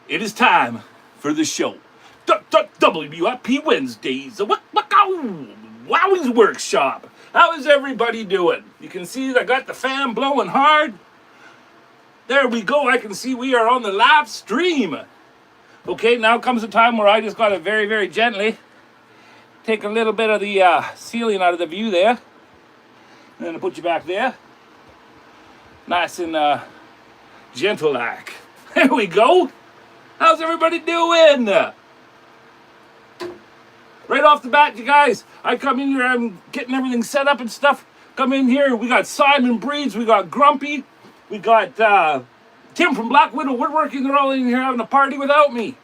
It is time for the show. WIP Wednesdays. Wowwy'z Workshop. How is everybody doing? You can see I got the fan blowing hard. There we go. I can see we are on the live stream. Okay, now comes the time where I just got to very, very gently take a little bit of the ceiling out of the view there. And then I'll put you back there. Nice and gentle like. There we go. How's everybody doing? Right off the bat, you guys, I come in here, I'm getting everything set up and stuff. Come in here, we got Simon Breeds, we got Grumpy, we got Tim from Black Widow Woodworking. They're all in here having a party without me.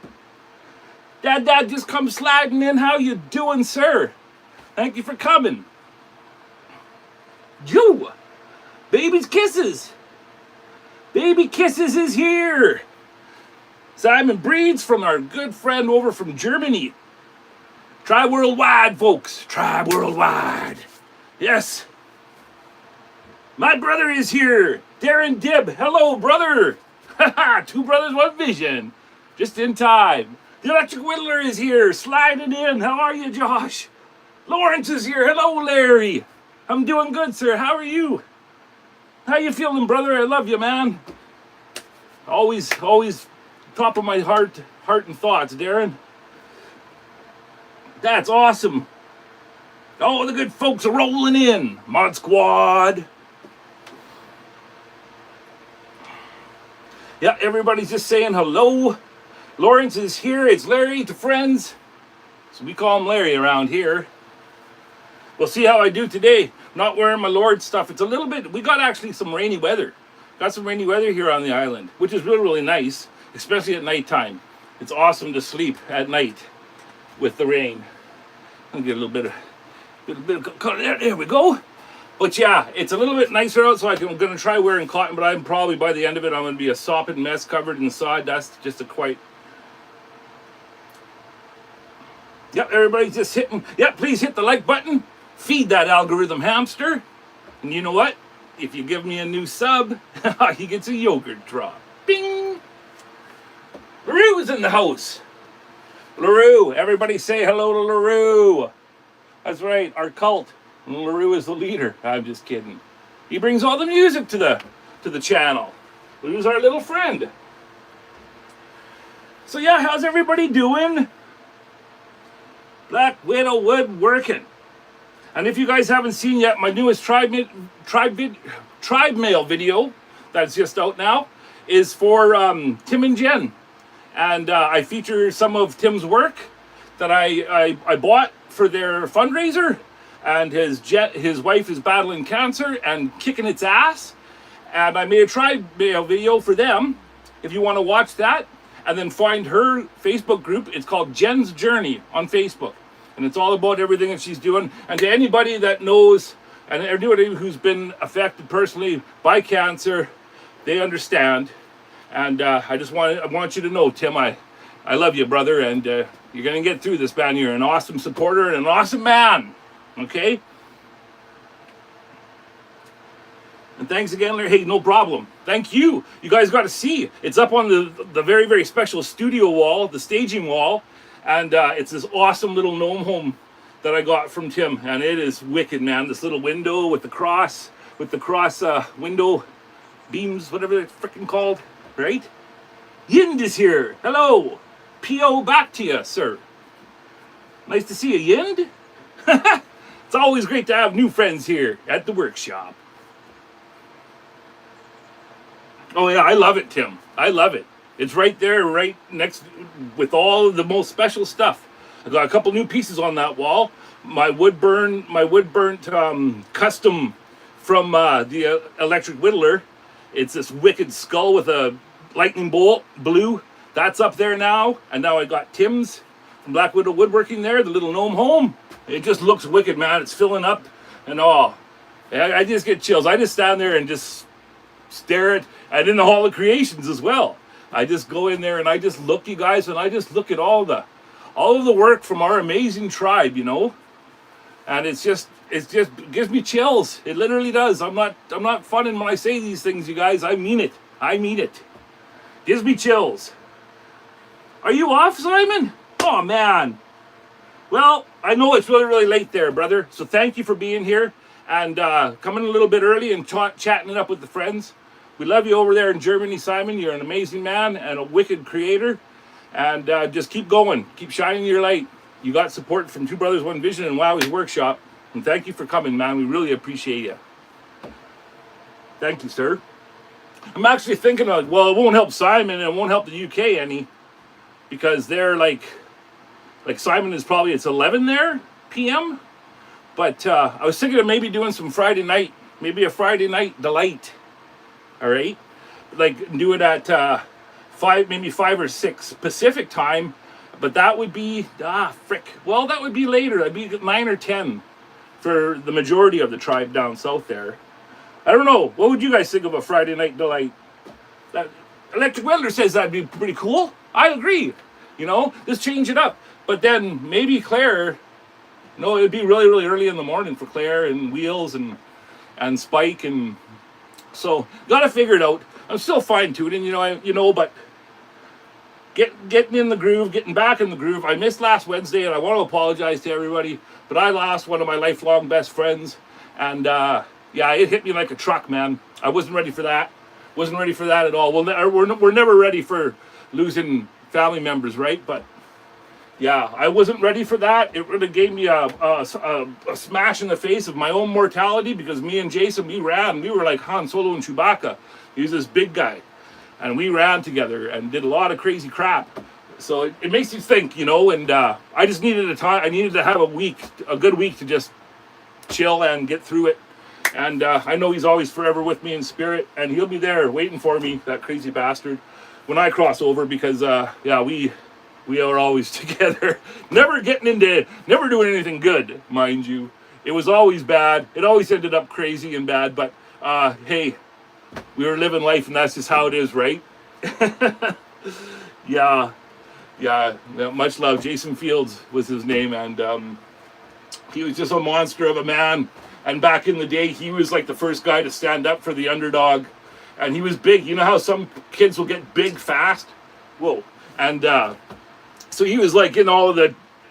Dad, just come sliding in. How you doing, sir? Thank you for coming. You, Baby's Kisses. Baby Kisses is here. Simon Breeds from our good friend over from Germany. Try worldwide, folks. Try worldwide. Yes. My brother is here. Darren Dibb. Hello, brother. Two brothers, one vision. Just in time. The Electric Whittler is here. Sliding in. How are you, Josh? Lawrence is here. Hello, Larry. I'm doing good, sir. How are you? How you feeling, brother? I love you, man. Always top of my heart and thoughts, Darren. That's awesome. Oh, the good folks are rolling in. Mod Squad. Yeah, everybody's just saying hello. Lawrence is here. It's Larry to friends. So we call him Larry around here. We'll see how I do today. I'm not wearing my Lord stuff. It's a little bit, we got actually some rainy weather. Got some rainy weather here on the island, which is really, really nice, especially at nighttime. It's awesome to sleep at night with the rain. I'll get a little bit of color there. There we go. But yeah, it's a little bit nicer out, so I'm going to try wearing cotton, but I'm probably, by the end of it, I'm going to be a sopping mess covered in sawdust. Just a quite... Yep, everybody's just hitting... Yep, please hit the like button. Feed that algorithm hamster. And you know what? If you give me a new sub, he gets a yogurt drop. Bing! LaRue's in the house. LaRue, everybody say hello to LaRue. That's right, our cult. And LaRue is the leader. I'm just kidding. He brings all the music to the channel. LaRue's our little friend. So yeah, how's everybody doing? Black Widow Woodworking. And if you guys haven't seen yet, my newest Tribe Mail video that's just out now is for Tim and Jen. And I feature some of Tim's work that I bought for their fundraiser. And his wife is battling cancer and kicking its ass. And I made a Tribe Mail video for them. If you want to watch that, and then find her Facebook group. It's called Jen's Journey on Facebook. And it's all about everything that she's doing. And to anybody that knows, and anybody who's been affected personally by cancer, they understand. And I want you to know, Tim, I love you, brother, and you're going to get through this, man. You're an awesome supporter and an awesome man. Okay? And thanks again, Larry. Hey, no problem. Thank you. You guys got to see. It's up on the very, very special studio wall, the staging wall. And it's this awesome little gnome home that I got from Tim. And it is wicked, man. This little window with the cross window beams, whatever they're freaking called. Right? Yind is here. Hello. P.O. back to you, sir. Nice to see you, Yind. It's always great to have new friends here at the workshop. Oh yeah, I love it, Tim. I love it. It's right there, right next with all of the most special stuff. I got a couple new pieces on that wall. My wood burnt custom from the Electric Whittler. It's this wicked skull with a lightning bolt, blue. That's up there now. And now I got Tim's from Black Widow Woodworking there, the little gnome home. It just looks wicked, man. It's filling up and all. I just get chills. I just stand there and just stare at, and in the Hall of Creations as well. I just go in there and I just look, you guys, and I just look at all of the work from our amazing tribe, you know. And it just gives me chills. It literally does. I'm not funning when I say these things, you guys. I mean it. Gives me chills. Are you off, Simon? Oh, man. Well, I know it's really, really late there, brother. So thank you for being here and coming a little bit early and chatting it up with the friends. We love you over there in Germany, Simon. You're an amazing man and a wicked creator. And just keep going. Keep shining your light. You got support from Two Brothers, One Vision and Wowwy'z Workshop. And thank you for coming, man. We really appreciate you. Thank you, sir. I'm actually thinking of, well, it won't help Simon and it won't help the UK any. Because they're like Simon is probably, it's 11 there, p.m. But I was thinking of maybe doing some Friday night, maybe a Friday night delight. All right? Like do it at 5 or 6 Pacific time. But that would be, well, that would be later. That'd be 9 or 10 for the majority of the tribe down south there. I don't know. What would you guys think of a Friday night delight? That Electric Welder says that'd be pretty cool. I agree. You know, just change it up. But then maybe Claire, no, it'd be really, really early in the morning for Claire and Wheels and Spike. And so, got to figure it out. I'm still fine-tuning, but getting in the groove, getting back in the groove. I missed last Wednesday, and I want to apologize to everybody, but I lost one of my lifelong best friends, and it hit me like a truck, man. I wasn't ready for that. Wasn't ready for that at all. We're never ready for losing family members, right? But yeah, I wasn't ready for that. It really gave me a smash in the face of my own mortality, because me and Jason, we ran. We were like Han Solo and Chewbacca. He was this big guy. And we ran together and did a lot of crazy crap. So it makes you think, and I just needed a time. I needed to have a good week to just chill and get through it. And I know he's always forever with me in spirit, and he'll be there waiting for me, that crazy bastard, when I cross over, because we are always together. Never doing anything good, mind you. It was always bad. It always ended up crazy and bad, but hey, we were living life, and that's just how it is, right? Yeah, much love. Jason Fields was his name, and he was just a monster of a man. And back in the day, he was like the first guy to stand up for the underdog. And he was big. You know how some kids will get big fast? Whoa. And so he was like in all of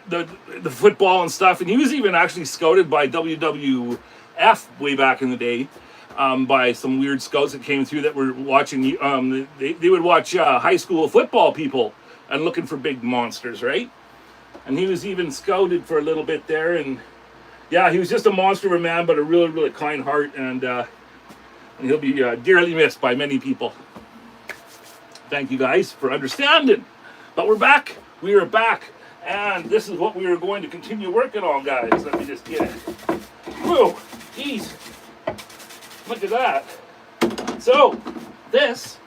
the football and stuff. And he was even actually scouted by WWF way back in the day, by some weird scouts that came through that were watching. They would watch high school football people and looking for big monsters, right? And he was even scouted for a little bit there. And yeah, he was just a monster of a man, but a really, really kind heart, and he'll be dearly missed by many people. Thank you guys for understanding. But we're back. We are back, and this is what we are going to continue working on, guys. Let me just get it. Whoa, geez. Look at that. So, this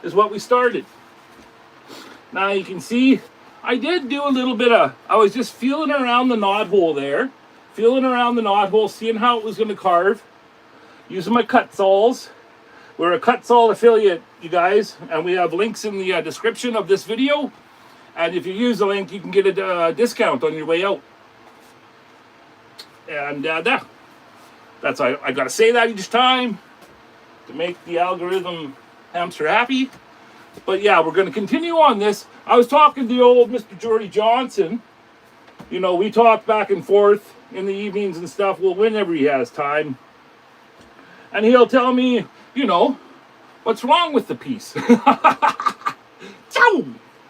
is what we started. Now you can see, I did do a little bit of, I was just feeling around the knot hole there. Feeling around the knot hole, seeing how it was going to carve, using my Kutzalls. We're a Kutzall affiliate, you guys, and we have links in the description of this video. And if you use the link, you can get a discount on your way out. And that's I got to say that each time to make the algorithm hamster happy. But yeah, we're going to continue on this. I was talking to old Mr. Jordy Johnson. We talk back and forth in the evenings and stuff, well, whenever he has time. And he'll tell me, what's wrong with the piece.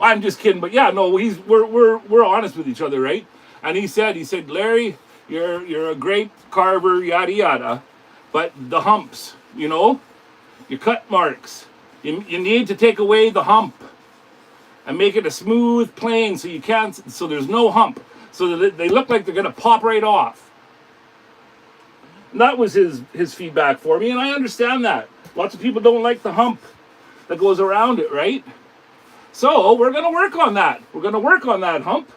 I'm just kidding, but yeah, no, we're honest with each other, right? And he said, Larry, you're a great carver, yada yada, but the humps, your cut marks, you need to take away the hump and make it a smooth plane so there's no hump. So that they look like they're going to pop right off. And that was his feedback for me, and I understand that. Lots of people don't like the hump that goes around it, right? So we're going to work on that. We're going to work on that hump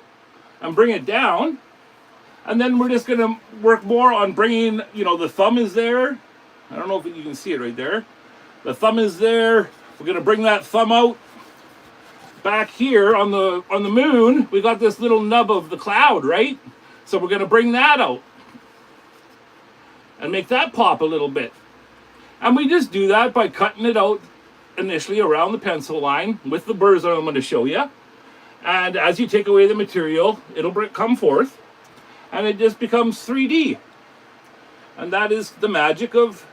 and bring it down. And then we're just going to work more on bringing, the thumb is there. I don't know if you can see it right there. The thumb is there. We're going to bring that thumb out. Back here on the moon, we got this little nub of the cloud, right? So we're going to bring that out and make that pop a little bit. And we just do that by cutting it out initially around the pencil line with the burrs that I'm going to show you. And as you take away the material, it'll come forth, and it just becomes 3D. And that is the magic of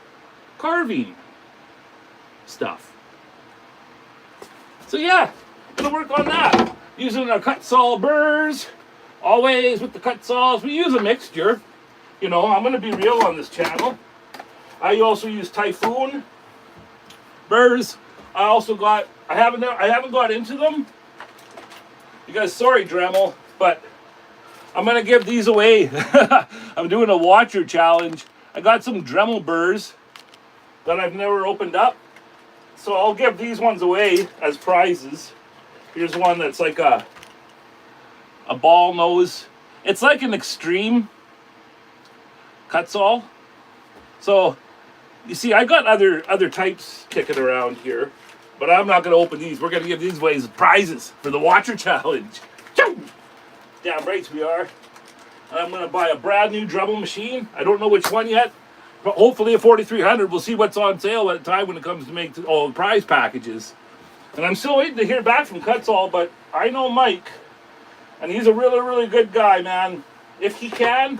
carving stuff. So yeah, gonna work on that. Using our Kutzall burrs, always with the Kutzalls. We use a mixture. You know, I'm gonna be real on this channel. I also use Typhoon burrs. I haven't got into them because, sorry Dremel, but I'm gonna give these away. I'm doing a watcher challenge. I got some Dremel burrs that I've never opened up, so I'll give these ones away as prizes. Here's one that's like a ball nose. It's like an extreme Kutzall. So you see, I got other types kicking around here, but I'm not going to open these. We're going to give these away as prizes for the watcher challenge. Damn right we are. And I'm going to buy a brand new Dremel machine. I don't know which one yet, but hopefully a 4300. We'll see what's on sale at the time when it comes to make all the prize packages. And I'm still waiting to hear back from Kutzall, but I know Mike, and he's a really, really good guy, man. If he can,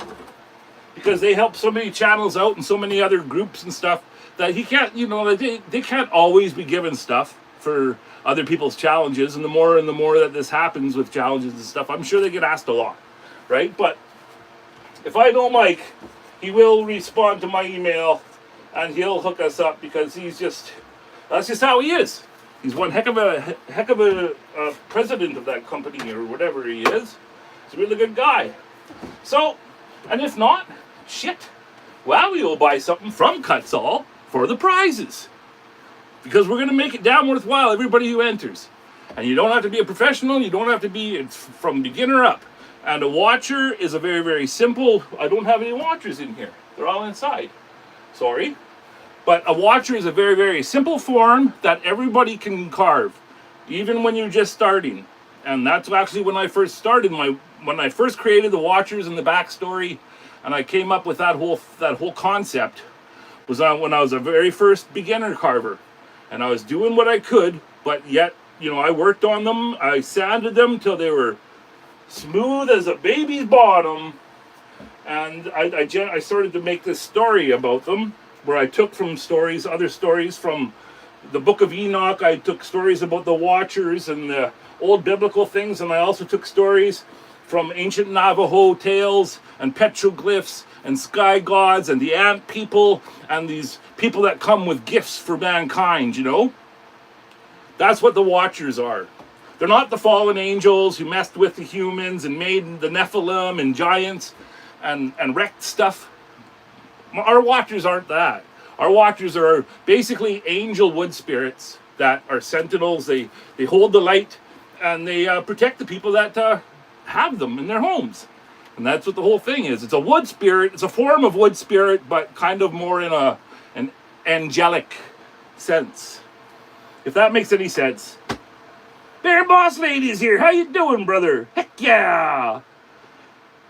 because they help so many channels out and so many other groups and stuff, that he can't, you know, they can't always be given stuff for other people's challenges. And the more that this happens with challenges and stuff, I'm sure they get asked a lot, right? But if I know Mike, he will respond to my email and he'll hook us up, because that's just how he is. He's one heck of a president of that company or whatever he is. He's a really good guy. So, and if not, shit, well, we will buy something from Kutzall for the prizes, because we're going to make it damn worthwhile, everybody who enters. And you don't have to be a professional. You don't have to be, it's from beginner up. And a watcher is a very, very simple, I don't have any watchers in here. They're all inside. Sorry. But a watcher is a very, very simple form that everybody can carve, even when you're just starting. And that's actually when I first started when I first created the watchers and the backstory, and I came up with that whole concept, was when I was a very first beginner carver. And I was doing what I could, but yet, you know, I worked on them. I sanded them till they were smooth as a baby's bottom. And I started to make this story about them, where I took from other stories from the Book of Enoch. I took stories about the watchers and the old biblical things, and I also took stories from ancient Navajo tales and petroglyphs and sky gods and the ant people and these people that come with gifts for mankind, you know? That's what the watchers are. They're not the fallen angels who messed with the humans and made the Nephilim and giants and wrecked stuff. Our watchers aren't that. Our watchers are basically angel wood spirits that are sentinels. They hold the light, and they protect the people that have them in their homes. And that's what the whole thing is. It's a wood spirit. It's a form of wood spirit, but kind of more in an angelic sense, if that makes any sense. Bear Boss Lady's here. How you doing, brother? Heck yeah!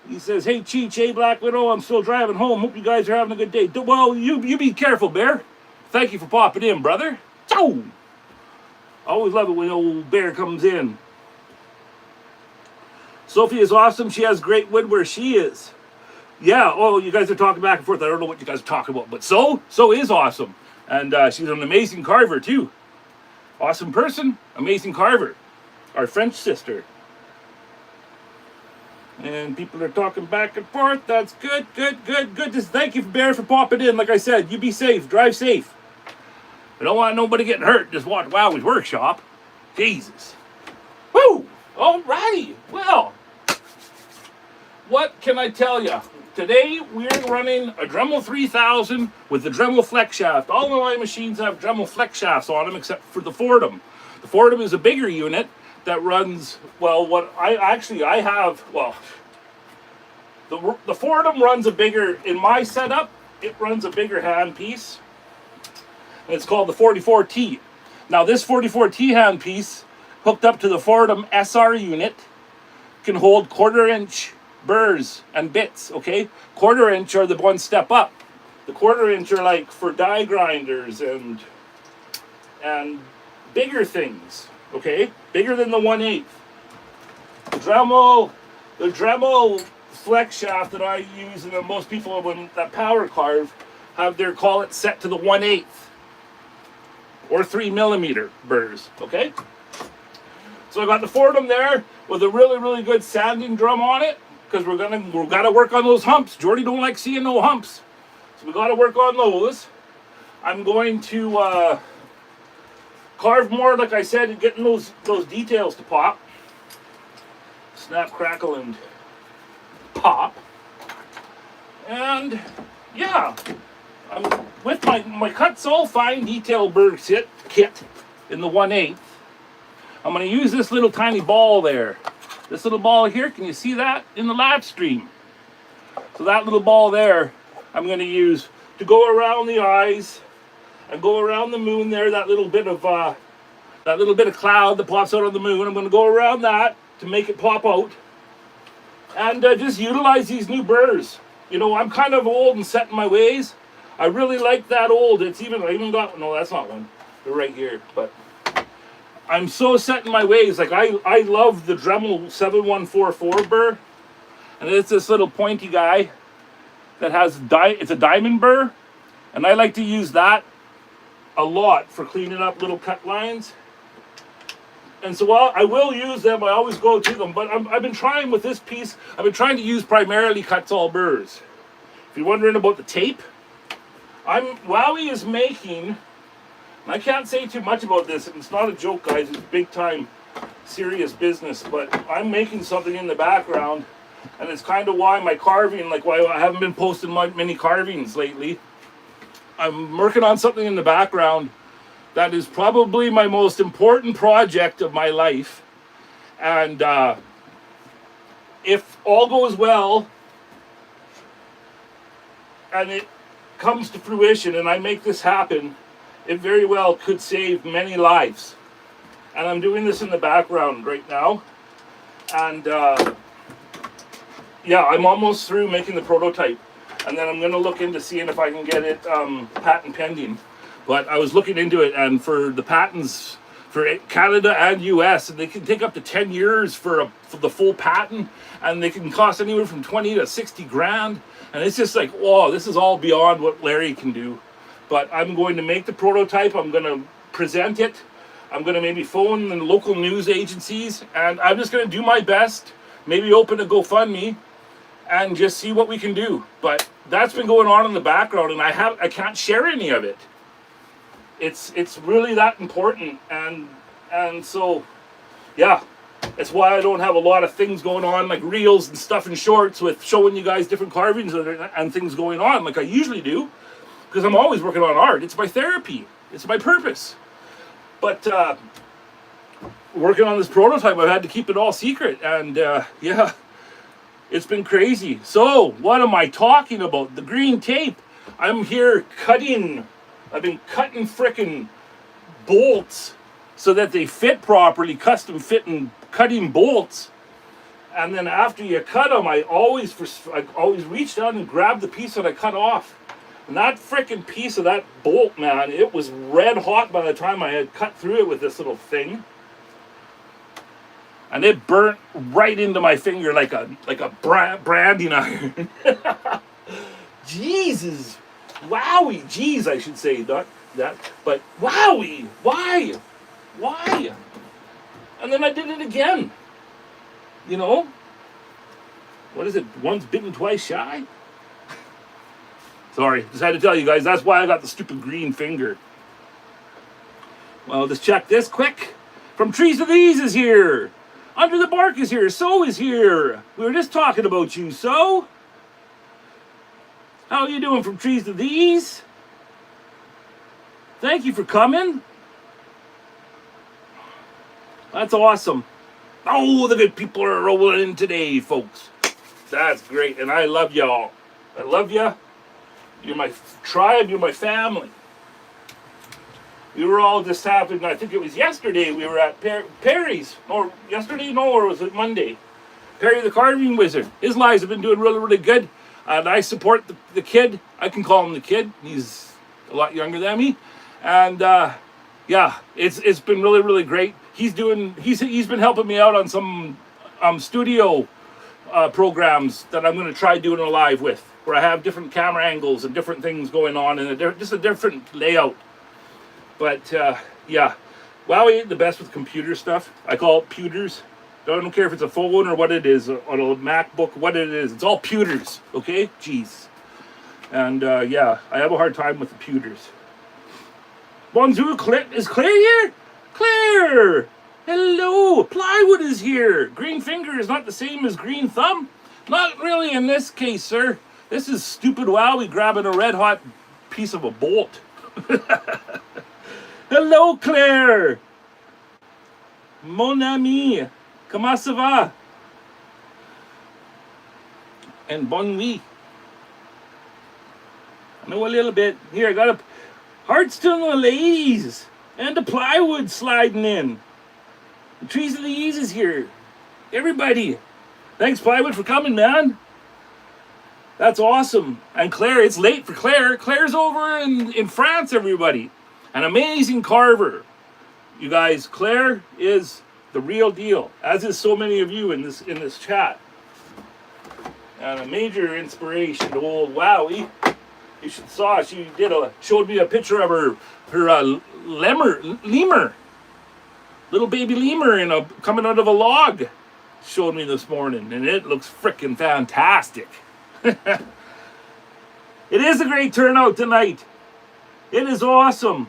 He says, hey, Cheech, hey, Black Widow, I'm still driving home. Hope you guys are having a good day. Well, you be careful, Bear. Thank you for popping in, brother. Ciao! I always love it when old Bear comes in. Sophie is awesome. She has great wood where she is. Yeah, oh, you guys are talking back and forth. I don't know what you guys are talking about, but so is awesome. And she's an amazing carver, too. Awesome person, amazing carver. Our French sister. And people are talking back and forth. That's good. Just thank you, Bear, for popping in. Like I said, you be safe. Drive safe. I don't want nobody getting hurt. Just watch Wowwy'z Workshop. Jesus. Woo! Alrighty. Well, what can I tell you? Today, we're running a Dremel 3000 with the Dremel Flexshaft. All of my machines have Dremel Flexshafts on them, except for the Fordham. The Fordham is a bigger unit that runs, well, the Fordham runs a bigger, in my setup, it runs a bigger handpiece, and it's called the 44T. Now this 44T handpiece, hooked up to the Fordham SR unit, can hold 1/4 inch burrs and bits, okay? 1/4 inch are the one step up. The 1/4 inch are like for die grinders and bigger things, okay? Bigger than the 1/8. Dremel Flexshaft that I use, and that most people when that power carve have their call it set to the 1/8 or 3mm burrs. Okay. So I got the Fordham there with a really good sanding drum on it because we're gotta work on those humps. Jordy don't like seeing no humps, so we gotta work on those. I'm going to carve more, like I said, and getting those details to pop. Snap, crackle, and pop. And yeah, I'm with my Kutzall fine detail burr kit in the 1/8. I'm going to use this little tiny ball there. This little ball here, can you see that in the live stream? So that little ball there, I'm going to use to go around the eyes and go around the moon there. That little bit of cloud that pops out on the moon. I'm going to go around that to make it pop out, and just utilize these new burrs. You know, I'm kind of old and set in my ways. I really like that old. I even got, no, that's not one. They're right here, but I'm so set in my ways. Like I love the Dremel 7144 burr, and it's this little pointy guy that has it's a diamond burr, and I like to use that a lot for cleaning up little cut lines. And so I will use them. I always go to them, but I've been trying with this piece. I've been trying to use primarily Kutzall burrs. If you're wondering about the tape, Wowwy'z is making. I can't say too much about this. It's not a joke, guys. It's big time, serious business. But I'm making something in the background, and it's kind of why my carving, like why I haven't been posting many carvings lately. I'm working on something in the background that is probably my most important project of my life. And if all goes well, and it comes to fruition, and I make this happen, it very well could save many lives. And I'm doing this in the background right now. And yeah, I'm almost through making the prototype. And then I'm going to look into seeing if I can get it patent pending. But I was looking into it, and for the patents for Canada and US, they can take up to 10 years for the full patent, and they can cost anywhere from 20 to 60 grand. And it's just like, whoa, this is all beyond what Larry can do. But I'm going to make the prototype. I'm going to present it. I'm going to maybe phone the local news agencies, and I'm just going to do my best. Maybe open a GoFundMe and just see what we can do. But that's been going on in the background, and I can't share any of it. It's really that important, and so yeah, that's why I don't have a lot of things going on like reels and stuff and shorts with showing you guys different carvings and things going on like I usually do, because I'm always working on art. It's my therapy. It's my purpose. But working on this prototype, I've had to keep it all secret, and yeah, it's been crazy. So what am I talking about? The green tape. I'm here cutting. I've been cutting frickin' bolts so that they fit properly, custom fitting cutting bolts. And then after you cut them, I always reach down and grab the piece that I cut off. And that frickin' piece of that bolt, man, it was red hot by the time I had cut through it with this little thing. And it burnt right into my finger like a branding iron. Jesus. Wowie, geez, I should say, not that, but wowie, why? And then I did it again. You know? What is it? Once bitten, twice shy? Sorry, just had to tell you guys, that's why I got the stupid green finger. Well, just check this quick. From Trees to These is here. Under the Bark is here. So is here. We were just talking about you, So. How are you doing from Trees to These? Thank you for coming. That's awesome. Oh, the good people are rolling in today, folks. That's great, and I love y'all. I love ya. You're my tribe, you're my family. We were all just happened, I think it was yesterday, we were at Perry's. Or yesterday, no, or was it Monday? Perry the Carving Wizard. His lives have been doing really good. And I support the kid. I can call him the kid. He's a lot younger than me. And yeah, it's been really great. He's been helping me out on some studio programs that I'm going to try doing a live with, where I have different camera angles and different things going on, and just a different layout. But yeah, Wowie ain't the best with computer stuff. I call it pewters. I don't care if it's a phone or what it is, on a MacBook, what it is. It's all pewters, okay? Jeez. And yeah, I have a hard time with the pewters. Bonjour, is Claire here? Claire! Hello! Plywood is here! Green finger is not the same as green thumb? Not really in this case, sir. This is stupid Wowie grabbing a red hot piece of a bolt. Hello, Claire! Mon ami! Comment ça va? And bon nuit. I know a little bit. Here, I got a hearts to the ladies. And the plywood sliding in. The trees of the ease is here. Everybody. Thanks, Plywood, for coming, man. That's awesome. And Claire, it's late for Claire. Claire's over in France, everybody. An amazing carver. You guys, Claire is the real deal, as is so many of you in this chat. And a major inspiration to old Wowie. You should saw she showed me a picture of her lemur, little baby lemur coming out of a log. Showed me this morning, and it looks frickin' fantastic. It is a great turnout tonight. It is awesome.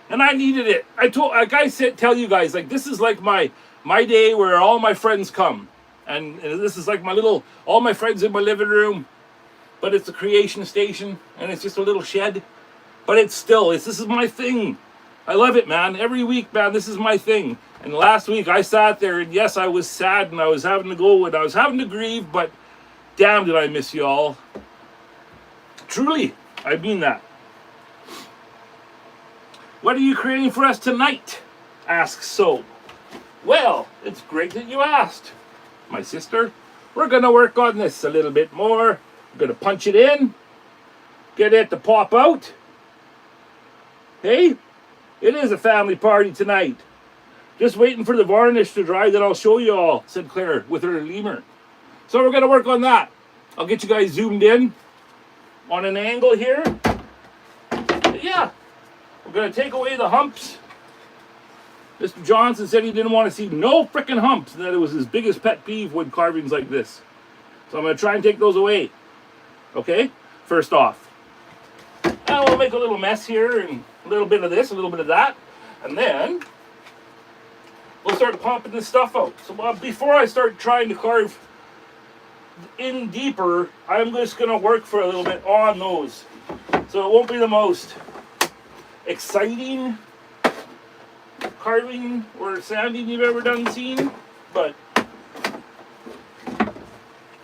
And I needed it. Tell you guys, like, this is like my day where all my friends come. And this is like all my friends in my living room. But it's a creation station, and it's just a little shed. But this is my thing. I love it, man. Every week, man, this is my thing. And last week, I sat there, and yes, I was sad, and I was having to go, and I was having to grieve, but damn, did I miss you all. Truly, I mean that. What are you creating for us tonight? Asks So. Well, it's great that you asked, my sister. We're going to work on this a little bit more. We're going to punch it in. Get it to pop out. Hey, it is a family party tonight. Just waiting for the varnish to dry, then I'll show you all, said Claire with her lemur. So we're going to work on that. I'll get you guys zoomed in on an angle here. Yeah. We're going to take away the humps. Mr. Johnson said he didn't want to see no frickin' humps, and that it was his biggest pet peeve with carvings like this. So I'm going to try and take those away. Okay? First off. And we'll make a little mess here, and a little bit of this, a little bit of that. And then we'll start pumping this stuff out. So before I start trying to carve in deeper, I'm just going to work for a little bit on those. So it won't be the most exciting carving or sanding you've ever seen, but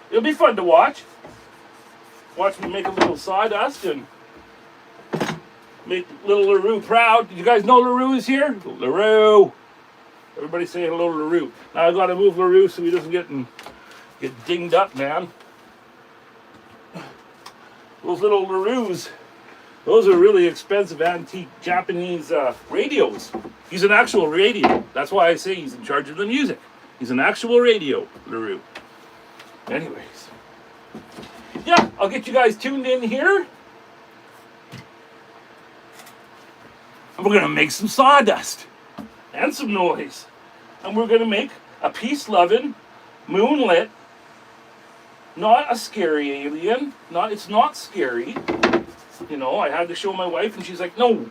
it'll be fun to watch. Watch me make a little sawdust and make little LaRue proud. Did you guys know LaRue is here? LaRue. Everybody say hello to LaRue. Now I gotta move LaRue so he doesn't get dinged up, man. Those little LaRues. Those are really expensive antique Japanese radios. He's an actual radio. That's why I say he's in charge of the music. He's an actual radio, LaRue. Anyways. Yeah, I'll get you guys tuned in here. And we're going to make some sawdust. And some noise. And we're going to make a peace-loving, moonlit, not a scary alien. It's not scary. You know, I had to show my wife, and she's like, no,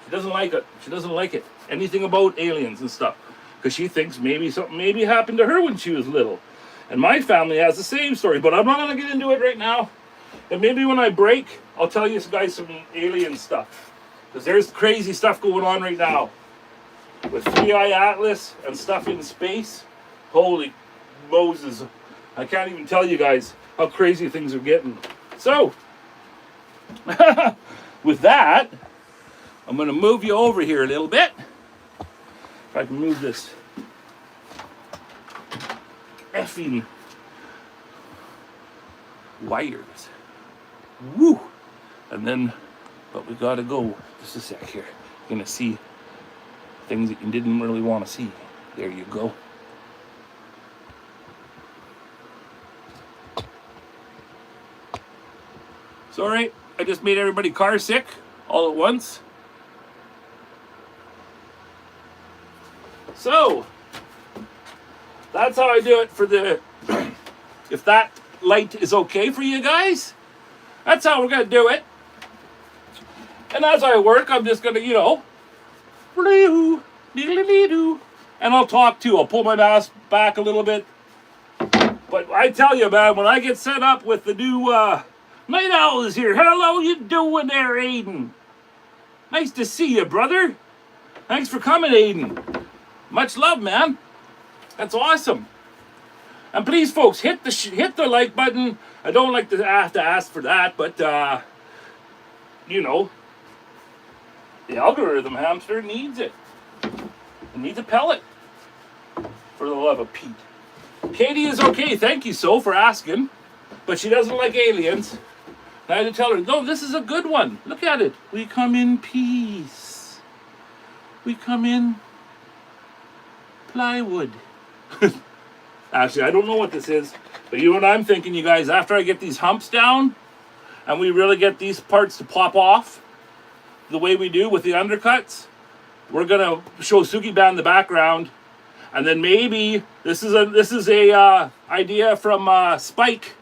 she doesn't like it. She doesn't like it. Anything about aliens and stuff. Because she thinks maybe something happened to her when she was little. And my family has the same story, but I'm not going to get into it right now. And maybe when I break, I'll tell you guys some alien stuff. Because there's crazy stuff going on right now. With 3i Atlas and stuff in space. Holy Moses. I can't even tell you guys how crazy things are getting. So, with that, I'm going to move you over here a little bit. If I can move this effing wires. Woo! And then, but we got to go. Just a sec here. You're going to see things that you didn't really want to see. There you go. Sorry, I just made everybody car sick all at once. So, that's how I do it for the, if that light is okay for you guys, that's how we're going to do it. And as I work, I'm just going to, you know, and I'll talk too. I'll pull my mask back a little bit. But I tell you, man, when I get set up with the new Night Owl is here. Hello, you doing there, Aiden? Nice to see you, brother. Thanks for coming, Aiden. Much love, man. That's awesome. And please, folks, hit the like button. I don't like to have to ask for that, but you know, the algorithm hamster needs it. It needs a pellet. For the love of Pete. Katie is okay. Thank you, so for asking, but she doesn't like aliens. And I had to tell her, no, this is a good one. Look at it. We come in peace. We come in plywood. Actually, I don't know what this is, but you know what I'm thinking, you guys? After I get these humps down, and we really get these parts to pop off the way we do with the undercuts, we're gonna show Suki Band in the background, and then maybe this is a idea from Spike,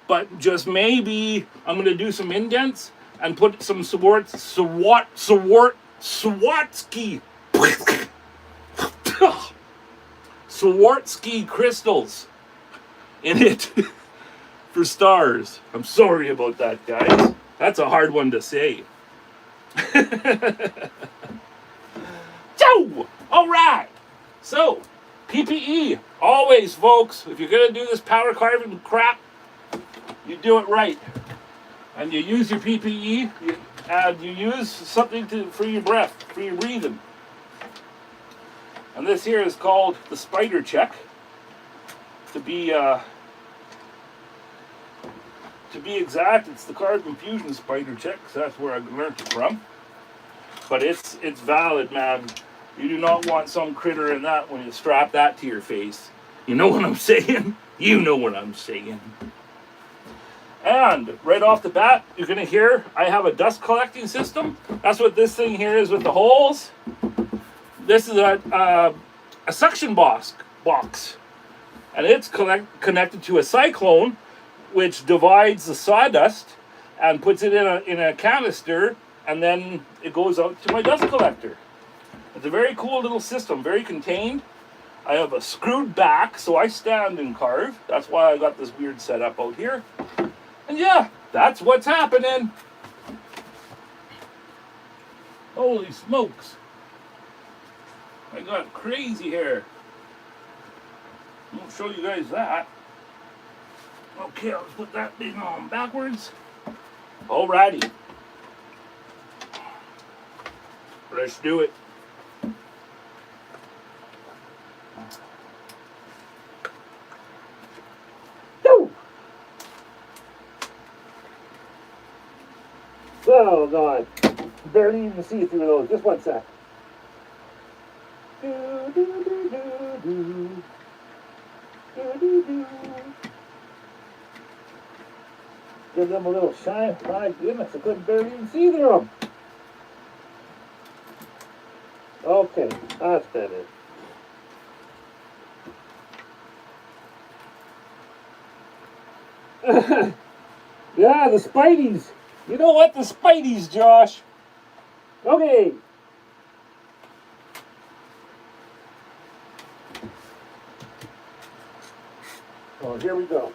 but just maybe I'm gonna do some indents and put some Swarovski crystals in it for stars. I'm sorry about that, guys. That's a hard one to say. So, all right. So, PPE, always, folks. If you're gonna do this power carving crap, you do it right, and you use your PPE, and you use something for your breath, for your breathing. And this here is called the spider check. To be exact, it's the Carbon Fusion spider check, because that's where I learned it from. But it's valid, man. You do not want some critter in that when you strap that to your face. You know what I'm saying? You know what I'm saying. And right off the bat, you're going to hear I have a dust collecting system. That's what this thing here is with the holes. This is a suction box. And it's connected to a cyclone, which divides the sawdust and puts it in a canister, and then it goes out to my dust collector. It's a very cool little system, very contained. I have a screwed back, so I stand and carve. That's why I got this weird setup out here. And yeah, that's what's happening. Holy smokes. I got crazy hair. I won't show you guys that. Okay, let's put that thing on backwards. Alrighty. Let's do it. Woo! Oh God. Barely even see through those. Just one sec. Do, do, do, do, do. Do, do, do. Give them a little shine. My goodness, I couldn't barely even see through them. Okay, that's better. Yeah, the Spideys. You know what? The Spideys, Josh. Okay. Oh, here we go.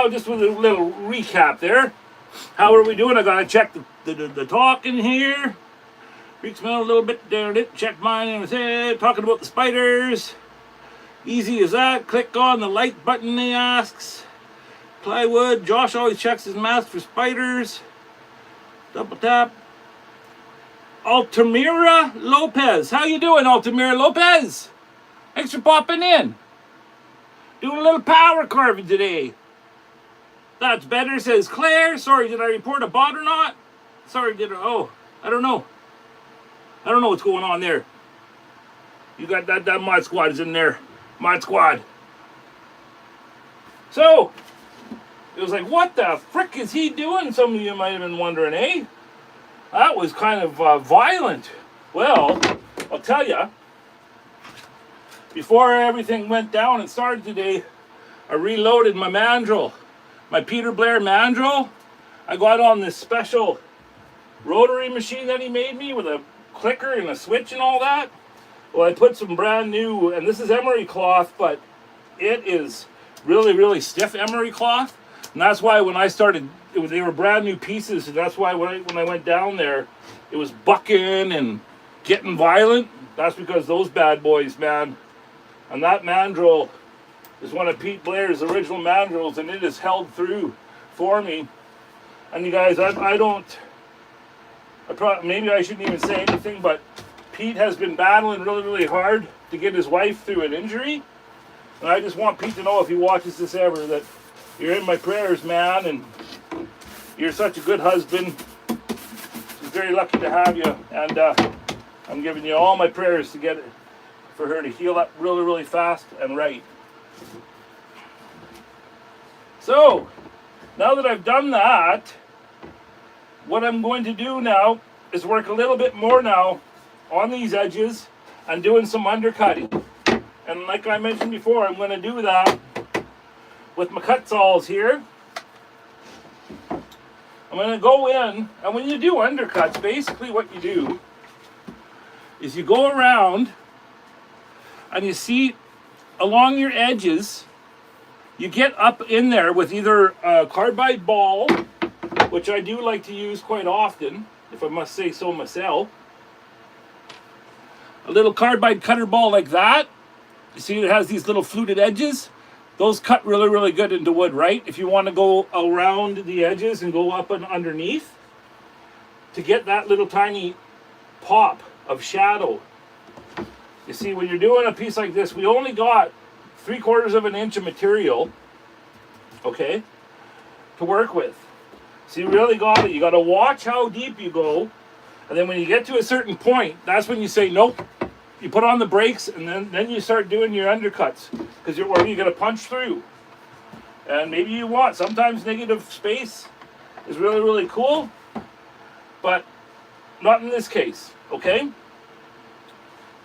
So just with a little recap there. How are we doing? I gotta check the talk in here. Freaks me out a little bit there. Check mine in his head. Talking about the spiders. Easy as that. Click on the like button, he asks. Plywood. Josh always checks his mask for spiders. Double tap. Altamira Lopez. How you doing, Altamira Lopez? Thanks for popping in. Doing a little power carving today. That's better, says Claire. Sorry, did I report a bot or not? Sorry, oh, I don't know. I don't know what's going on there. You got that mod squad is in there. Mod squad. So, it was like, what the frick is he doing? Some of you might have been wondering, eh? That was kind of violent. Well, I'll tell you, before everything went down and started today, I reloaded my mandrel. My Peter Blair mandrel. I got on this special rotary machine that he made me with a clicker and a switch and all that. Well, I put some brand new, and this is Emory cloth, but it is really, really stiff Emory cloth. And that's why when I started, they were brand new pieces, and that's why when I went down there, it was bucking and getting violent. That's because those bad boys, man. And that mandrel is one of Pete Blair's original mandrels, and it is held through for me. And you guys, maybe I shouldn't even say anything, but Pete has been battling really, really hard to get his wife through an injury. And I just want Pete to know, if he watches this ever, that you're in my prayers, man, and you're such a good husband. She's very lucky to have you, and I'm giving you all my prayers to get it, for her to heal up really, really fast and right. So, now that I've done that, what I'm going to do now is work a little bit more now on these edges and doing some undercutting. And like I mentioned before, I'm going to do that with my Kutzalls here. I'm going to go in, and when you do undercuts, basically what you do is you go around and you see along your edges, you get up in there with either a carbide ball, which I do like to use quite often, if I must say so myself. A little carbide cutter ball like that. You see it has these little fluted edges. Those cut really, really good into wood, right? If you want to go around the edges and go up and underneath to get that little tiny pop of shadow. You see, when you're doing a piece like this, we only got 3/4 of an inch of material, okay, to work with. So you really got it. You got to watch how deep you go, and then when you get to a certain point, that's when you say nope. You put on the brakes, and then you start doing your undercuts, because you're going to punch through. And maybe you want, sometimes negative space is really, really cool, but not in this case, okay?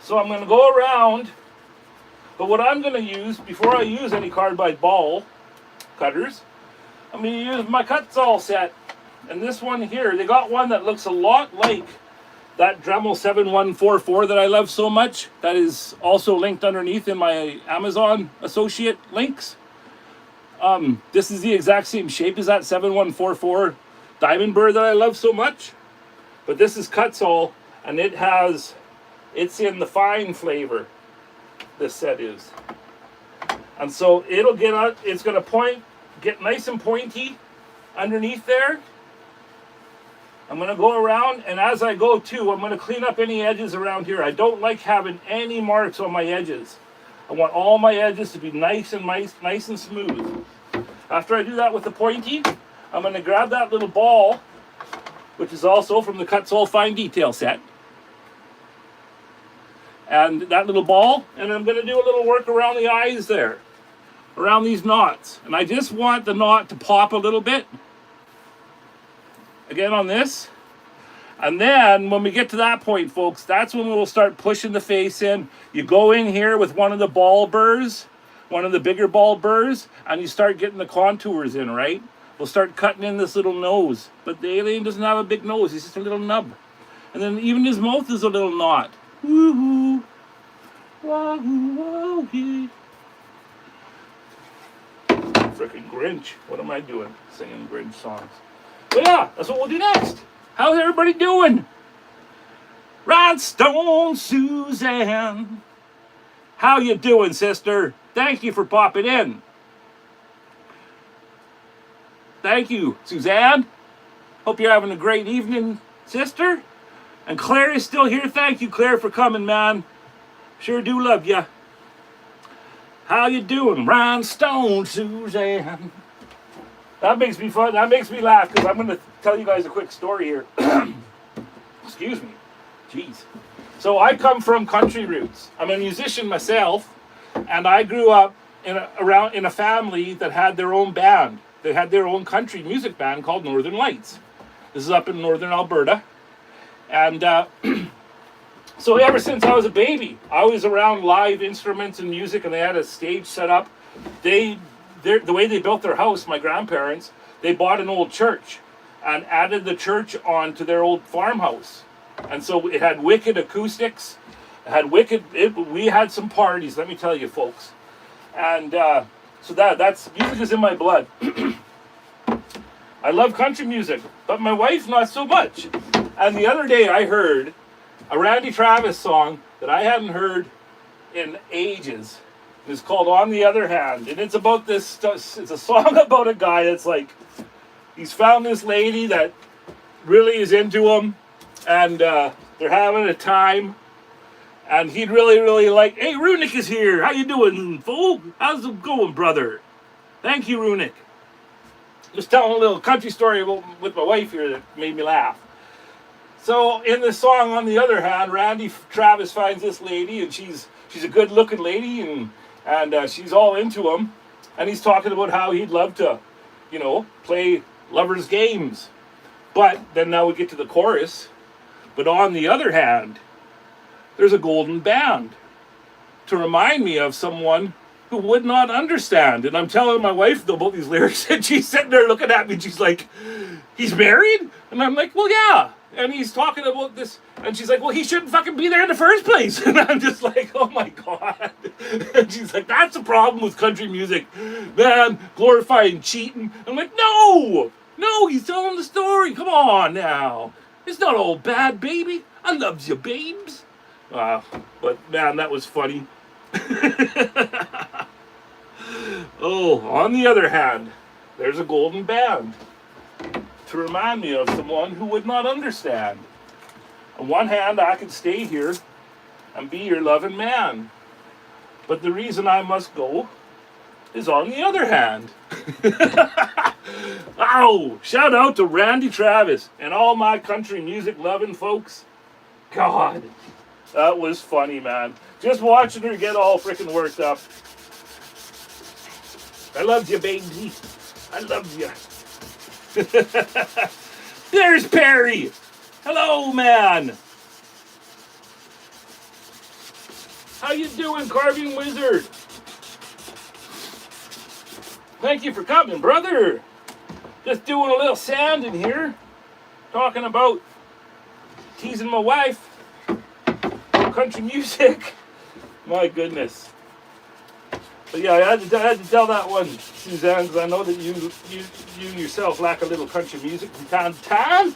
So I'm going to go around, but what I'm going to use, before I use any carbide ball cutters, I'm going to use my Kutzall set. And this one here, they got one that looks a lot like that Dremel 7144 that I love so much. That is also linked underneath in my Amazon associate links. This is the exact same shape as that 7144 Diamond Burr that I love so much. But this is Kutzall, and it's in the fine flavor, this set is. And so it'll get out, it's going to get nice and pointy underneath there. I'm going to go around, and as I go too, I'm going to clean up any edges around here. I don't like having any marks on my edges. I want all my edges to be nice and smooth. After I do that with the pointy, I'm going to grab that little ball, which is also from the Kutzall Fine Detail set. And that little ball, and I'm going to do a little work around the eyes there, around these knots. And I just want the knot to pop a little bit. Again on this. And then when we get to that point, folks, that's when we'll start pushing the face in. You go in here with one of the ball burrs, one of the bigger ball burrs, and you start getting the contours in, right? We'll start cutting in this little nose. But the alien doesn't have a big nose, he's just a little nub. And then even his mouth is a little knot. Woohoo! Wahoo, wahoo. Frickin' Grinch. What am I doing? Singing Grinch songs. But yeah, that's what we'll do next. How's everybody doing? Rhinestone Suzanne. How you doing, sister? Thank you for popping in. Thank you, Suzanne. Hope you're having a great evening, sister. And Claire is still here. Thank you, Claire, for coming, man. Sure do love ya. How you doing, Rhinestone Suzanne? That makes me fun. That makes me laugh because I'm going to tell you guys a quick story here. Excuse me. Jeez. So I come from country roots. I'm a musician myself, and I grew up in a family that had their own band. They had their own country music band called Northern Lights. This is up in northern Alberta. And so ever since I was a baby, I was around live instruments and music, and they had a stage set up. The way they built their house, my grandparents, they bought an old church and added the church onto their old farmhouse. And so it had wicked acoustics. We had some parties, let me tell you, folks. And so that's music is in my blood. I love country music, but my wife not so much. And the other day I heard a Randy Travis song that I hadn't heard in ages. It's called On the Other Hand, and it's about this. It's a song about a guy that's like, he's found this lady that really is into him, and they're having a time. And he'd really like, hey, Runic is here. How you doing, fool? How's it going, brother? Thank you, Runic. Just telling a little country story with my wife here that made me laugh. So in the song, On the Other Hand, Randy Travis finds this lady, and she's a good-looking lady, and she's all into him. And he's talking about how he'd love to, play lovers' games. But then now we get to the chorus. But on the other hand, there's a golden band to remind me of someone who would not understand. And I'm telling my wife about these lyrics, and she's sitting there looking at me, and she's like, he's married? And I'm like, well, yeah. And he's talking about this, and she's like, well, he shouldn't fucking be there in the first place. And I'm just like, oh my God. And she's like, that's the problem with country music. Man, glorifying cheating. I'm like, no, he's telling the story. Come on now. It's not all bad, baby. I loves you, babes. But man, that was funny. Oh, on the other hand, there's a golden band to remind me of someone who would not understand. On one hand, I could stay here and be your loving man. But the reason I must go is on the other hand. Ow! Shout out to Randy Travis and all my country music loving folks. God, that was funny, man. Just watching her get all freaking worked up. I love you, baby. I love you. There's Perry. Hello, man. How you doing, Carving Wizard? Thank you for coming, brother. Just doing a little sand in here. Talking about teasing my wife. Country music. My goodness. But yeah, I had to tell that one, Suzanne, because I know that you yourself lack a little country music from time to time.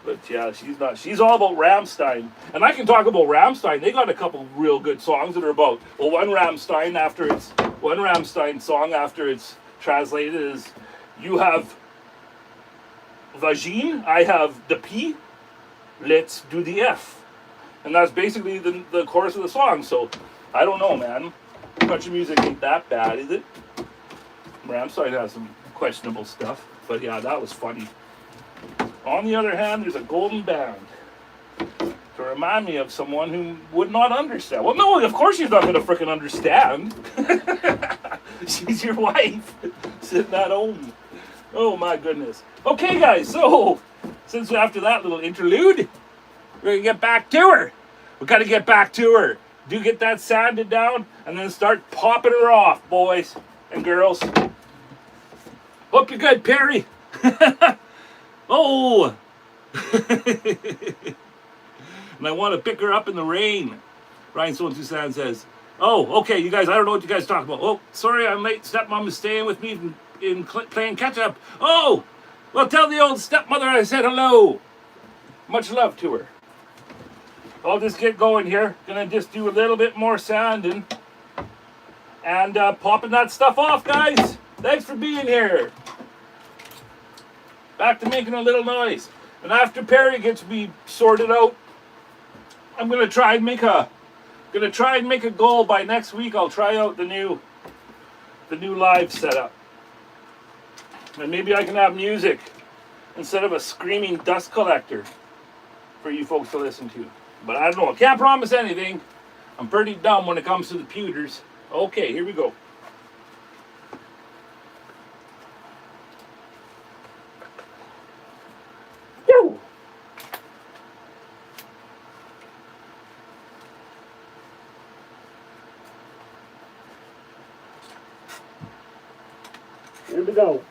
But yeah, she's all about Rammstein. And I can talk about Rammstein. They got a couple real good songs that are about, well, one Rammstein song after it's translated is, you have Vagine, I have the P, let's do the F. And that's basically the chorus of the song. So, I don't know, man. Country music ain't that bad, is it? Rammstein has some questionable stuff. But yeah, that was funny. On the other hand, there's a golden band to remind me of someone who would not understand. Well, no, of course she's not going to frickin' understand. She's your wife, sitting at home. Oh, my goodness. Okay, guys, so, since after that little interlude, we're going to get back to her. We got to get back to her. Do get that sanded down, and then start popping her off, boys and girls. Hope you're good, Perry. Oh. And I want to pick her up in the rain. Rhinestone Suzanne says, Oh, okay, you guys, I don't know what you guys talk about. Oh, sorry, I'm late. Stepmom is staying with me playing catch up. Oh, well, tell the old stepmother I said hello. Much love to her. I'll just get going here. Gonna just do a little bit more sanding and popping that stuff off, guys. Thanks for being here. Back to making a little noise. And after Perry gets me sorted out, I'm gonna try and make a goal by next week. I'll try out the new live setup, and maybe I can have music instead of a screaming dust collector for you folks to listen to. But I don't know. I can't promise anything. I'm pretty dumb when it comes to the pewters. Okay, here we go. Woo! Here we go.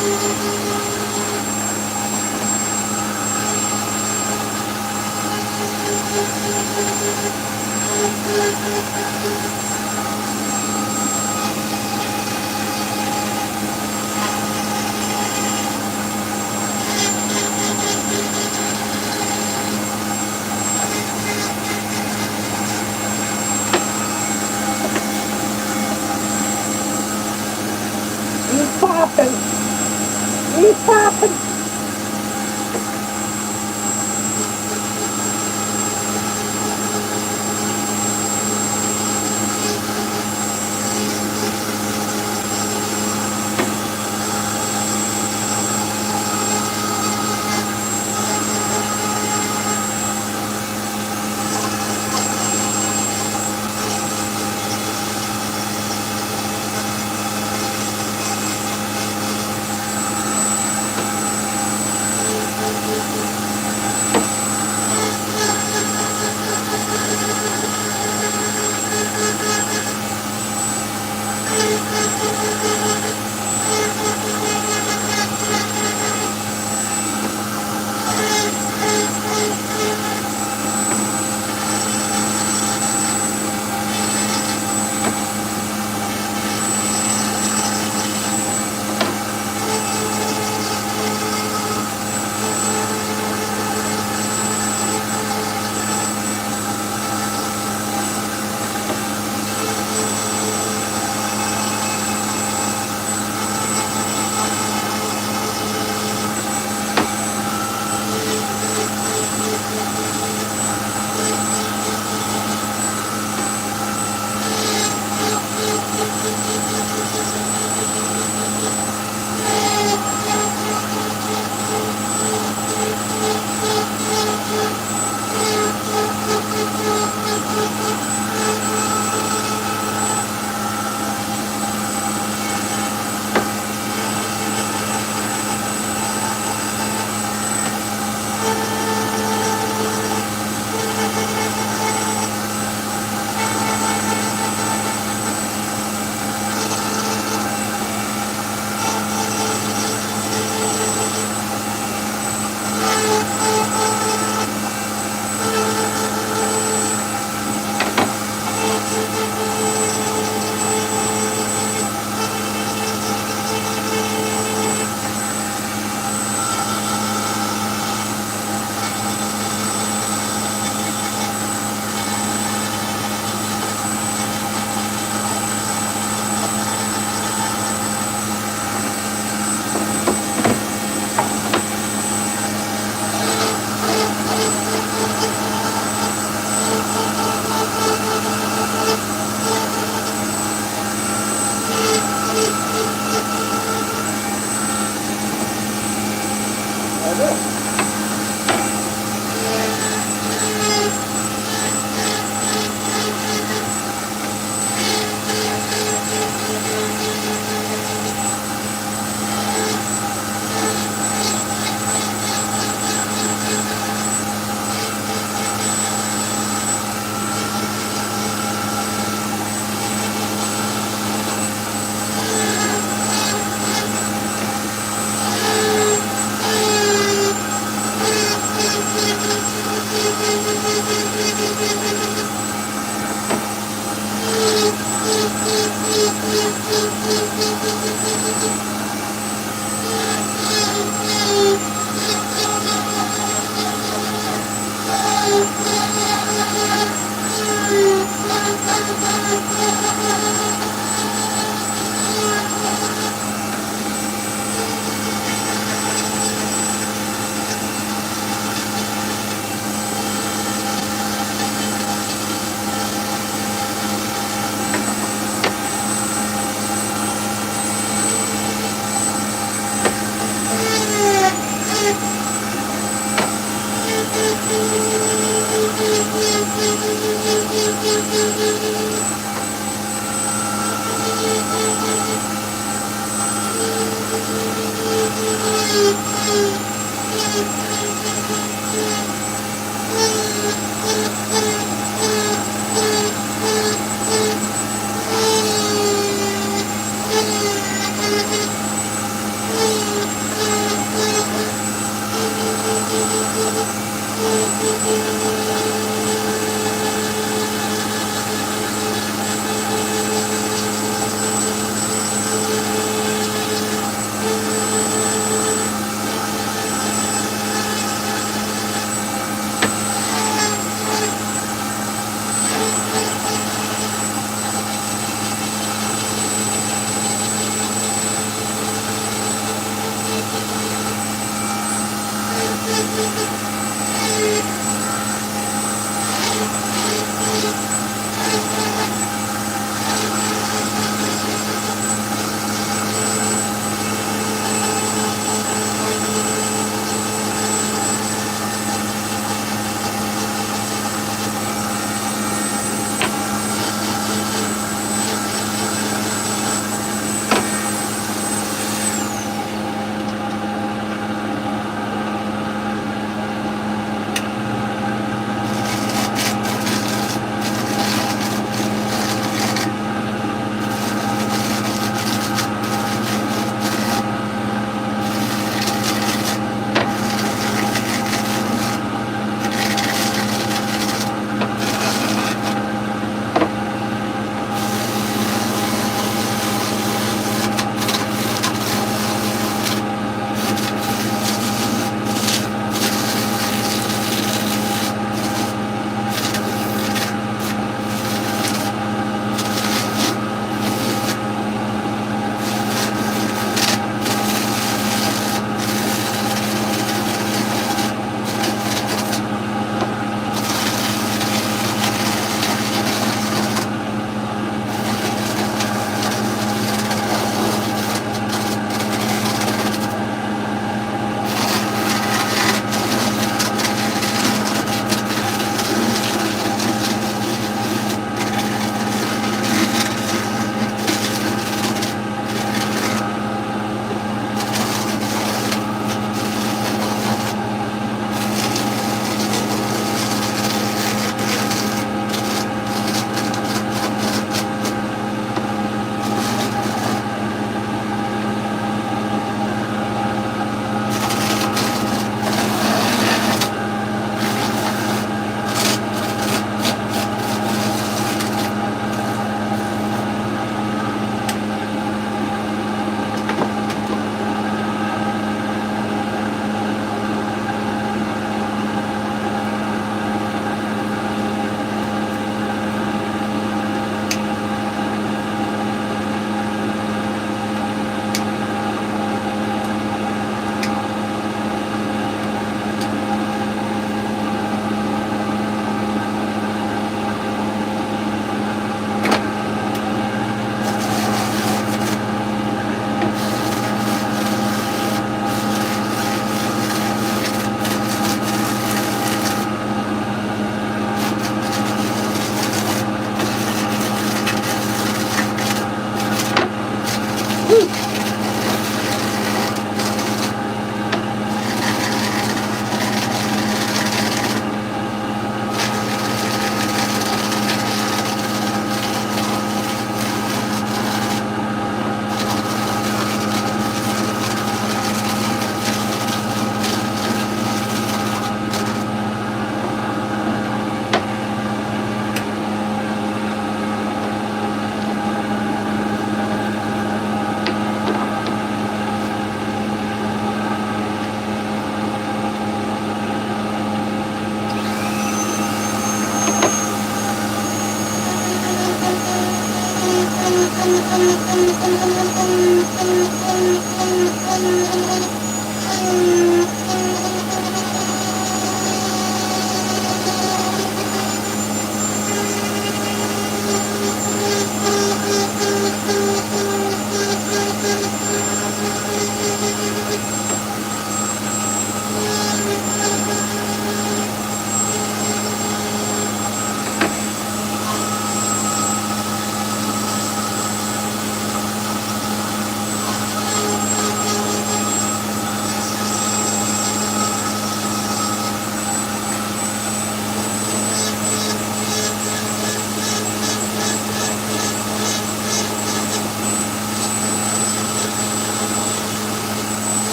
He's popping. He's popping.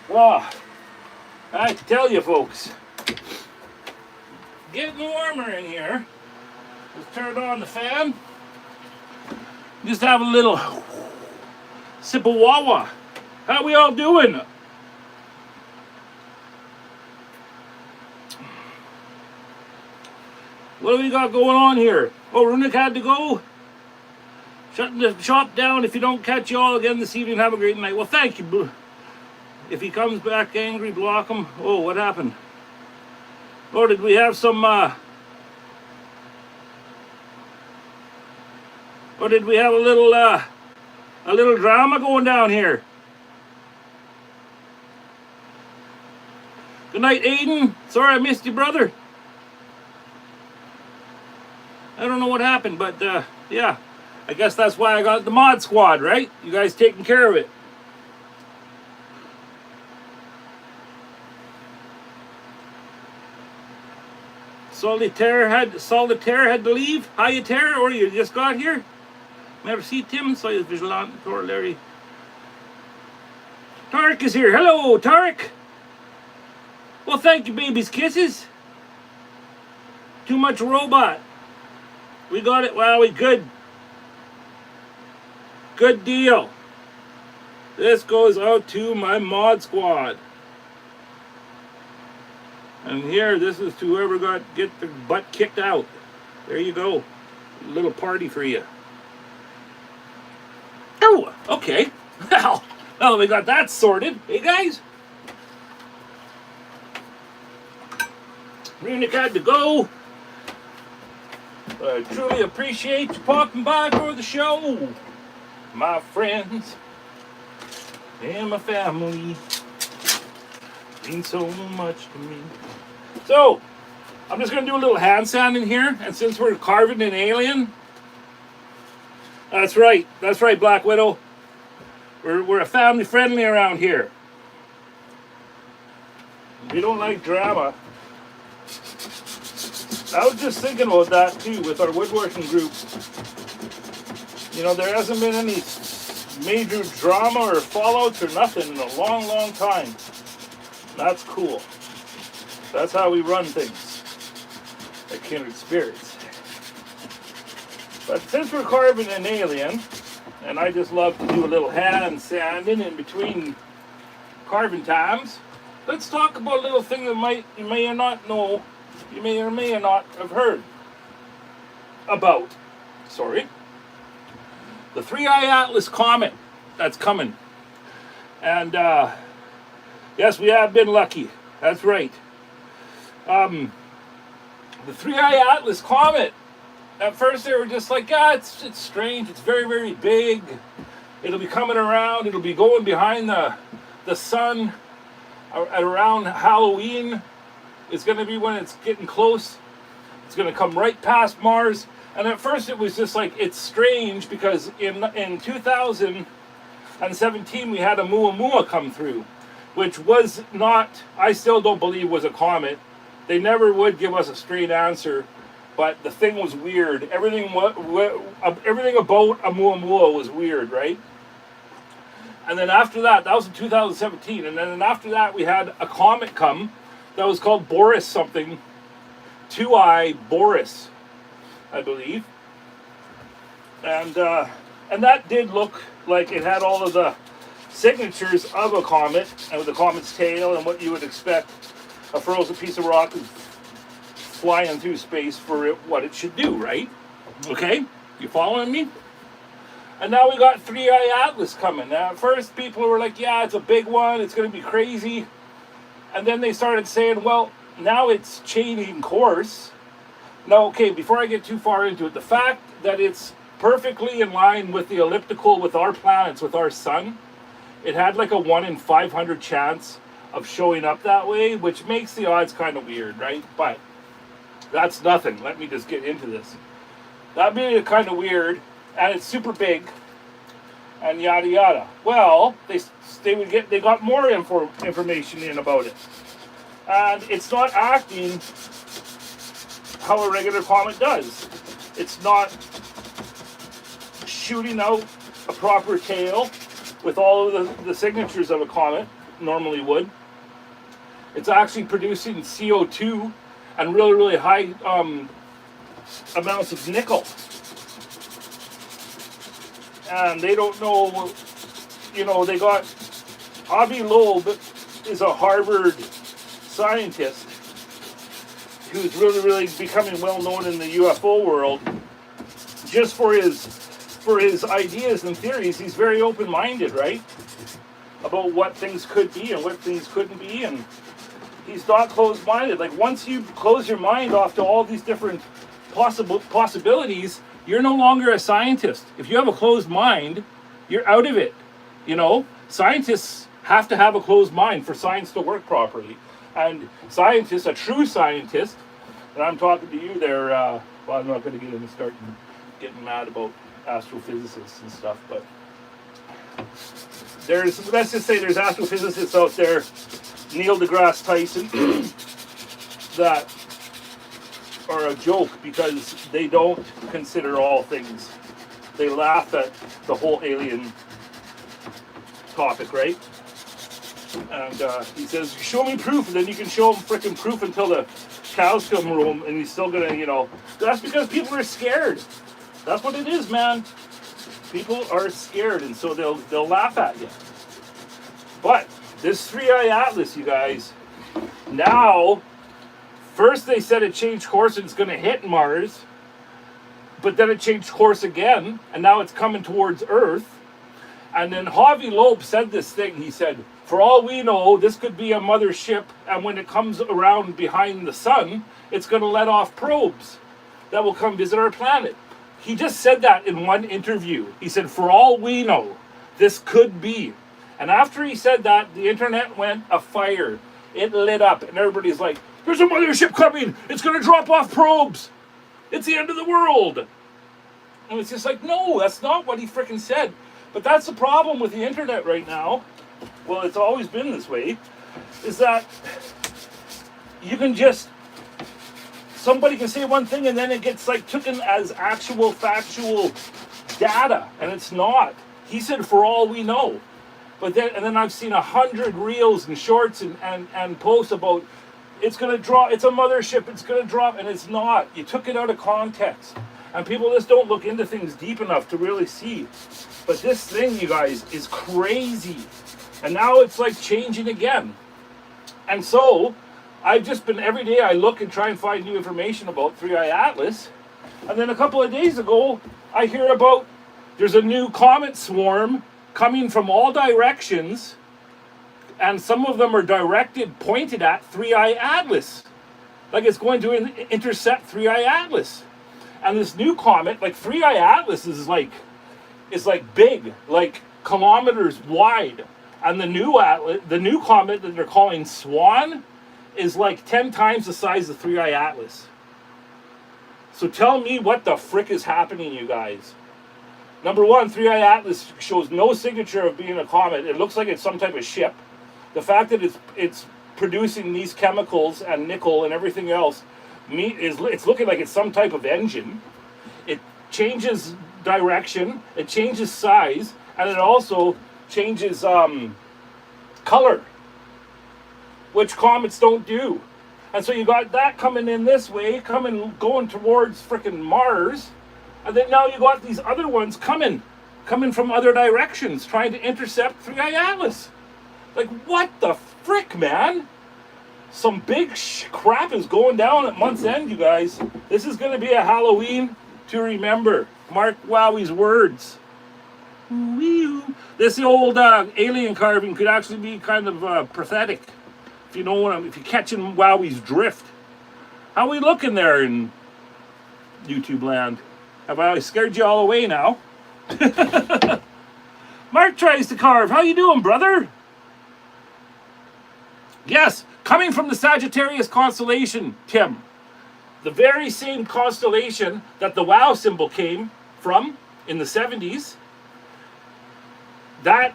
Oh, I tell you folks, getting warmer in here. Let's turn on the fan. Just have a little sip of Wawa. How we all doing? What do we got going on here? Oh, Runick had to go. Shutting the shop down. If you don't catch you all again this evening, have a great night. Well, thank you. If he comes back angry, block him. Oh, what happened? Oh, did we have some, or did we have a little drama going down here? Good night, Aiden. Sorry I missed you, brother. I don't know what happened, but, yeah. I guess that's why I got the mod squad, right? You guys taking care of it. Solitaire had to leave. Hiya, Terre, or you just got here? Merci, Tim. Soyez vigilant, Larry. Tarek is here. Hello, Tarek. Well, thank you, baby's kisses. Too much robot. We got it, Wowie. Good. Good deal. This goes out to my mod squad. And here, this is to whoever get their butt kicked out. There you go. A little party for you. Oh, okay. Well, now that we got that sorted. Hey, guys. Runick had to go. I truly appreciate you popping by for the show. My friends and my family mean so much to me. So, I'm just going to do a little hand sanding here, and since we're carving an alien, that's right, Black Widow. We're a family friendly around here. We don't like drama. I was just thinking about that too with our woodworking group. You know, there hasn't been any major drama or fallouts or nothing in a long, long time. That's cool. That's how we run things at Kindred Spirits. But since we're carving an alien, and I just love to do a little hand sanding in between carving times, let's talk about a little thing that you may or not know, you may or may not have heard about. Sorry. The 3i Atlas comet that's coming. And yes, we have been lucky. That's right. The 3i Atlas comet. At first they were just like, it's strange. It's very, very big. It'll be coming around. It'll be going behind the sun at around Halloween. It's going to be when it's getting close. It's going to come right past Mars. And at first it was just like, it's strange because in 2017 we had a Muamua come through, which was not, I still don't believe was a comet. They never would give us a straight answer, but the thing was weird. Everything about a Muamua was weird, right? And then after that was in 2017, and then after that we had a comet come that was called Boris something, 2i Boris, I believe. And that did look like it had all of the signatures of a comet, and with the comet's tail and what you would expect a frozen piece of rock flying through space for what it should do, right? Okay, you following me? And now we got 3i Atlas coming. Now at first people were like, yeah, it's a big one, it's going to be crazy. And then they started saying, well, now it's changing course. Now, okay, before I get too far into it, the fact that it's perfectly in line with the elliptical, with our planets, with our sun, it had like a 1 in 500 chance of showing up that way, which makes the odds kind of weird, right? But that's nothing. Let me just get into this. That made it kind of weird, and it's super big, and yada yada. Well, they got more information in about it, and it's not acting how a regular comet does. It's not shooting out a proper tail with all of the signatures of a comet. normally would. It's actually producing CO2 and really, really high amounts of nickel. And they don't know, they got Avi Loeb is a Harvard scientist who's really, really becoming well known in the UFO world just for his ideas and theories. He's very open-minded, right? About what things could be and what things couldn't be, and he's not closed-minded. Like, once you close your mind off to all these different possibilities, you're no longer a scientist. If you have a closed mind, you're out of it. Scientists have to have a closed mind for science to work properly. And scientists, a true scientist, and I'm talking to you there, well, I'm not going to get into starting getting mad about astrophysicists and stuff, but let's just say there's astrophysicists out there, Neil deGrasse Tyson, that are a joke because they don't consider all things. They laugh at the whole alien topic, right? And he says, show me proof, and then you can show him freaking proof until the cows come home, and he's still gonna, that's because people are scared. That's what it is, man. People are scared, and so they'll laugh at you. But this 3i Atlas, you guys, now, first they said it changed course and it's going to hit Mars, but then it changed course again, and now it's coming towards Earth. And then Avi Loeb said this thing. He said, for all we know, this could be a mothership, and when it comes around behind the sun, it's going to let off probes that will come visit our planet. He just said that in one interview. He said, for all we know, this could be. And after he said that, the internet went afire. It lit up, and everybody's like, there's a mothership coming. It's going to drop off probes. It's the end of the world. And it's just like, no, that's not what he freaking said. But that's the problem with the internet right now. Well, it's always been this way, is that you can just, somebody can say one thing and then it gets like taken as actual factual data, and it's not. He said, for all we know. But then I've seen 100 reels and shorts and posts about it's going to drop, it's a mothership, it's going to drop, and it's not. You took it out of context. And people just don't look into things deep enough to really see. But this thing, you guys, is crazy. And now it's like changing again. And so, I've just been, every day I look and try and find new information about 3i Atlas. And then a couple of days ago, I hear about there's a new comet swarm coming from all directions, and some of them are pointed at 3i Atlas. Like it's going to intercept 3i Atlas. And this new comet, like 3i Atlas is like big, like kilometers wide. And the new comet that they're calling Swan is like 10 times the size of 3i Atlas. So tell me what the frick is happening, you guys. Number one, 3i Atlas shows no signature of being a comet. It looks like it's some type of ship. The fact that it's producing these chemicals and nickel and everything else, it's looking like it's some type of engine. It changes direction, it changes size, and it also changes color, which comets don't do. And so you got that coming in this way, going towards frickin' Mars. And then now you got these other ones coming from other directions, trying to intercept 3i Atlas. Like, what the frick, man? Some big crap is going down at month's end, you guys. This is going to be a Halloween to remember. Mark Wowwy'z words. This old alien carving could actually be kind of pathetic, if you know what if you're catching Wowwy'z drift. How we looking there in YouTube land? Have I scared you all away now? Mark tries to carve. How you doing, brother? Yes, coming from the Sagittarius constellation, Tim. The very same constellation that the WOW symbol came from in the 70s. That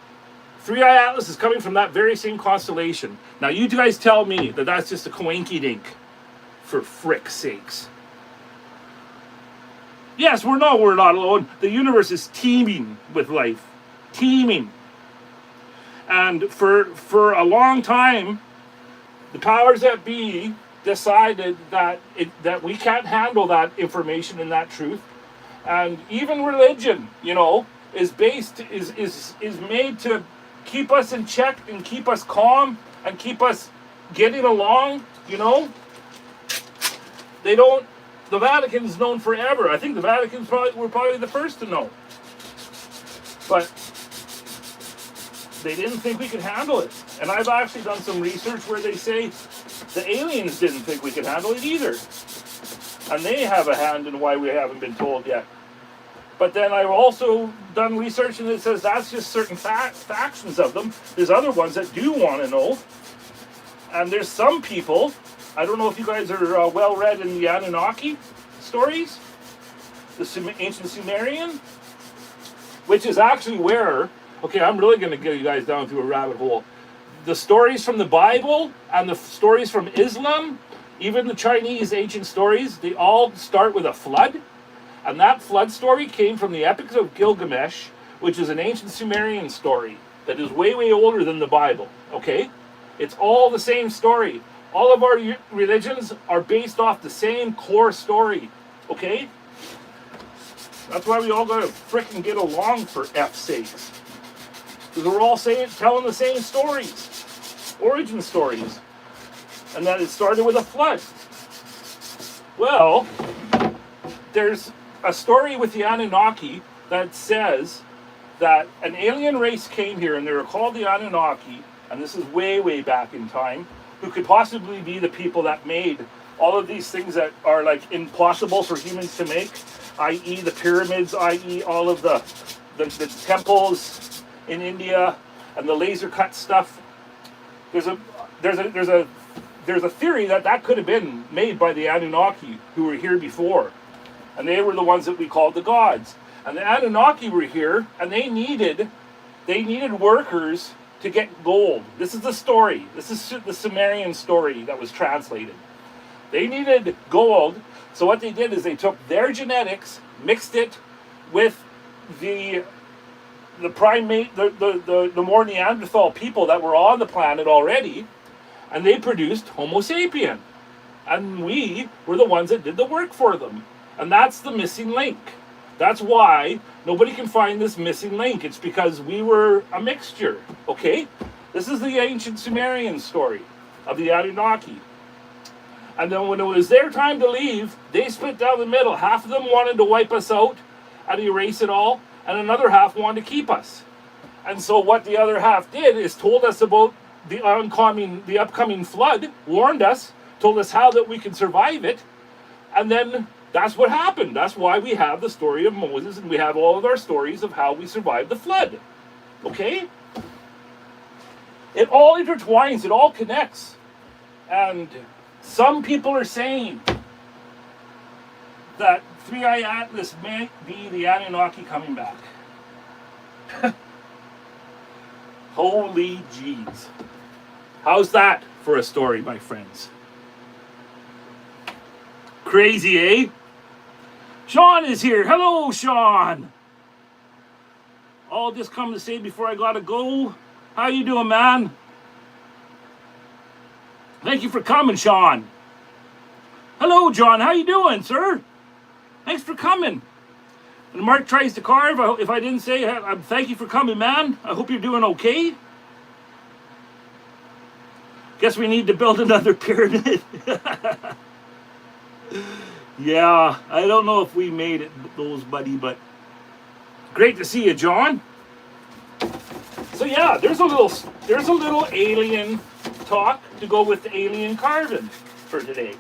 3i Atlas is coming from that very same constellation. Now you guys tell me that that's just a coinky-dink, for frick's sakes. Yes, we're not alone. The universe is teeming with life. Teeming. And for a long time, the powers that be decided that we can't handle that information and that truth. And even religion, is made to keep us in check and keep us calm and keep us getting along, They don't, the Vatican's known forever. I think the Vatican's were probably the first to know. But they didn't think we could handle it. And I've actually done some research where they say the aliens didn't think we could handle it either. And they have a hand in why we haven't been told yet. But then I've also done research and it says that's just certain factions of them. There's other ones that do want to know. And there's some people, I don't know if you guys are well read in the Anunnaki stories, the ancient Sumerian, which is actually where, okay, I'm really going to get you guys down through a rabbit hole. The stories from the Bible and the stories from Islam, even the Chinese ancient stories, they all start with a flood. And that flood story came from the Epics of Gilgamesh, which is an ancient Sumerian story that is way, way older than the Bible, okay? It's all the same story. All of our religions are based off the same core story, okay? That's why we all gotta frickin' get along, for F's sakes. Because we're all telling the same stories, origin stories, and that it started with a flood. Well, there's a story with the Anunnaki that says that an alien race came here, and they were called the Anunnaki, and this is way, way back in time, who could possibly be the people that made all of these things that are like impossible for humans to make, i.e. the pyramids, i.e. all of the temples in India and the laser cut stuff. There's a theory that could have been made by the Anunnaki who were here before. And they were the ones that we called the gods. And the Anunnaki were here, and they needed workers to get gold. This is the story. This is the Sumerian story that was translated. They needed gold, so what they did is they took their genetics, mixed it with the primate, the more Neanderthal people that were on the planet already, and they produced Homo sapien. And we were the ones that did the work for them. And that's the missing link. That's why nobody can find this missing link. It's because we were a mixture, okay? This is the ancient Sumerian story of the Anunnaki. And then when it was their time to leave, they split down the middle. Half of them wanted to wipe us out and erase it all, and another half wanted to keep us. And so what the other half did is told us about the upcoming flood, warned us, told us how that we can survive it, and then that's what happened. That's why we have the story of Moses, and we have all of our stories of how we survived the flood. Okay? It all intertwines, it all connects. And some people are saying that Three-Eye Atlas may be the Anunnaki coming back. Holy jeez. How's that for a story, my friends? Crazy, eh? Sean is here. Hello, Sean. I'll just come to say before I gotta go, how you doing, man? Thank you for coming, Sean. Hello, John. How you doing, sir? Thanks for coming. And Mark tries to carve. If I didn't say, thank you for coming, man. I hope you're doing okay. Guess we need to build another pyramid. Yeah, I don't know if we made it, those, buddy, but great to see you, John. So yeah, there's a little alien talk to go with the alien carving for today.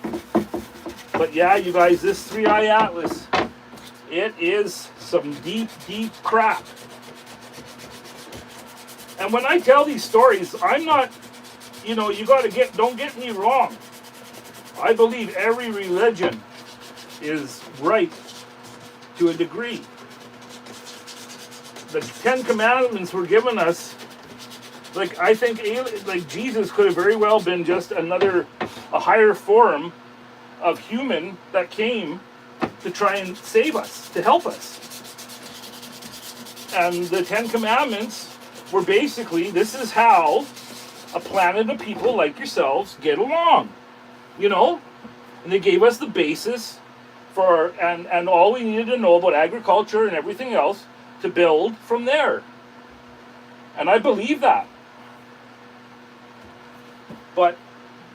But yeah, you guys, this Three-Eye Atlas, it is some deep, deep crap. And when I tell these stories, I'm not, don't get me wrong. I believe every religion is right to a degree. The 10 Commandments were given us, I think Jesus could have very well been just a higher form of human that came to try and save us, to help us. And the 10 Commandments were basically, this is how a planet of people like yourselves get along, you know? And they gave us the basis for, and all we needed to know about agriculture and everything else to build from there. And I believe that. But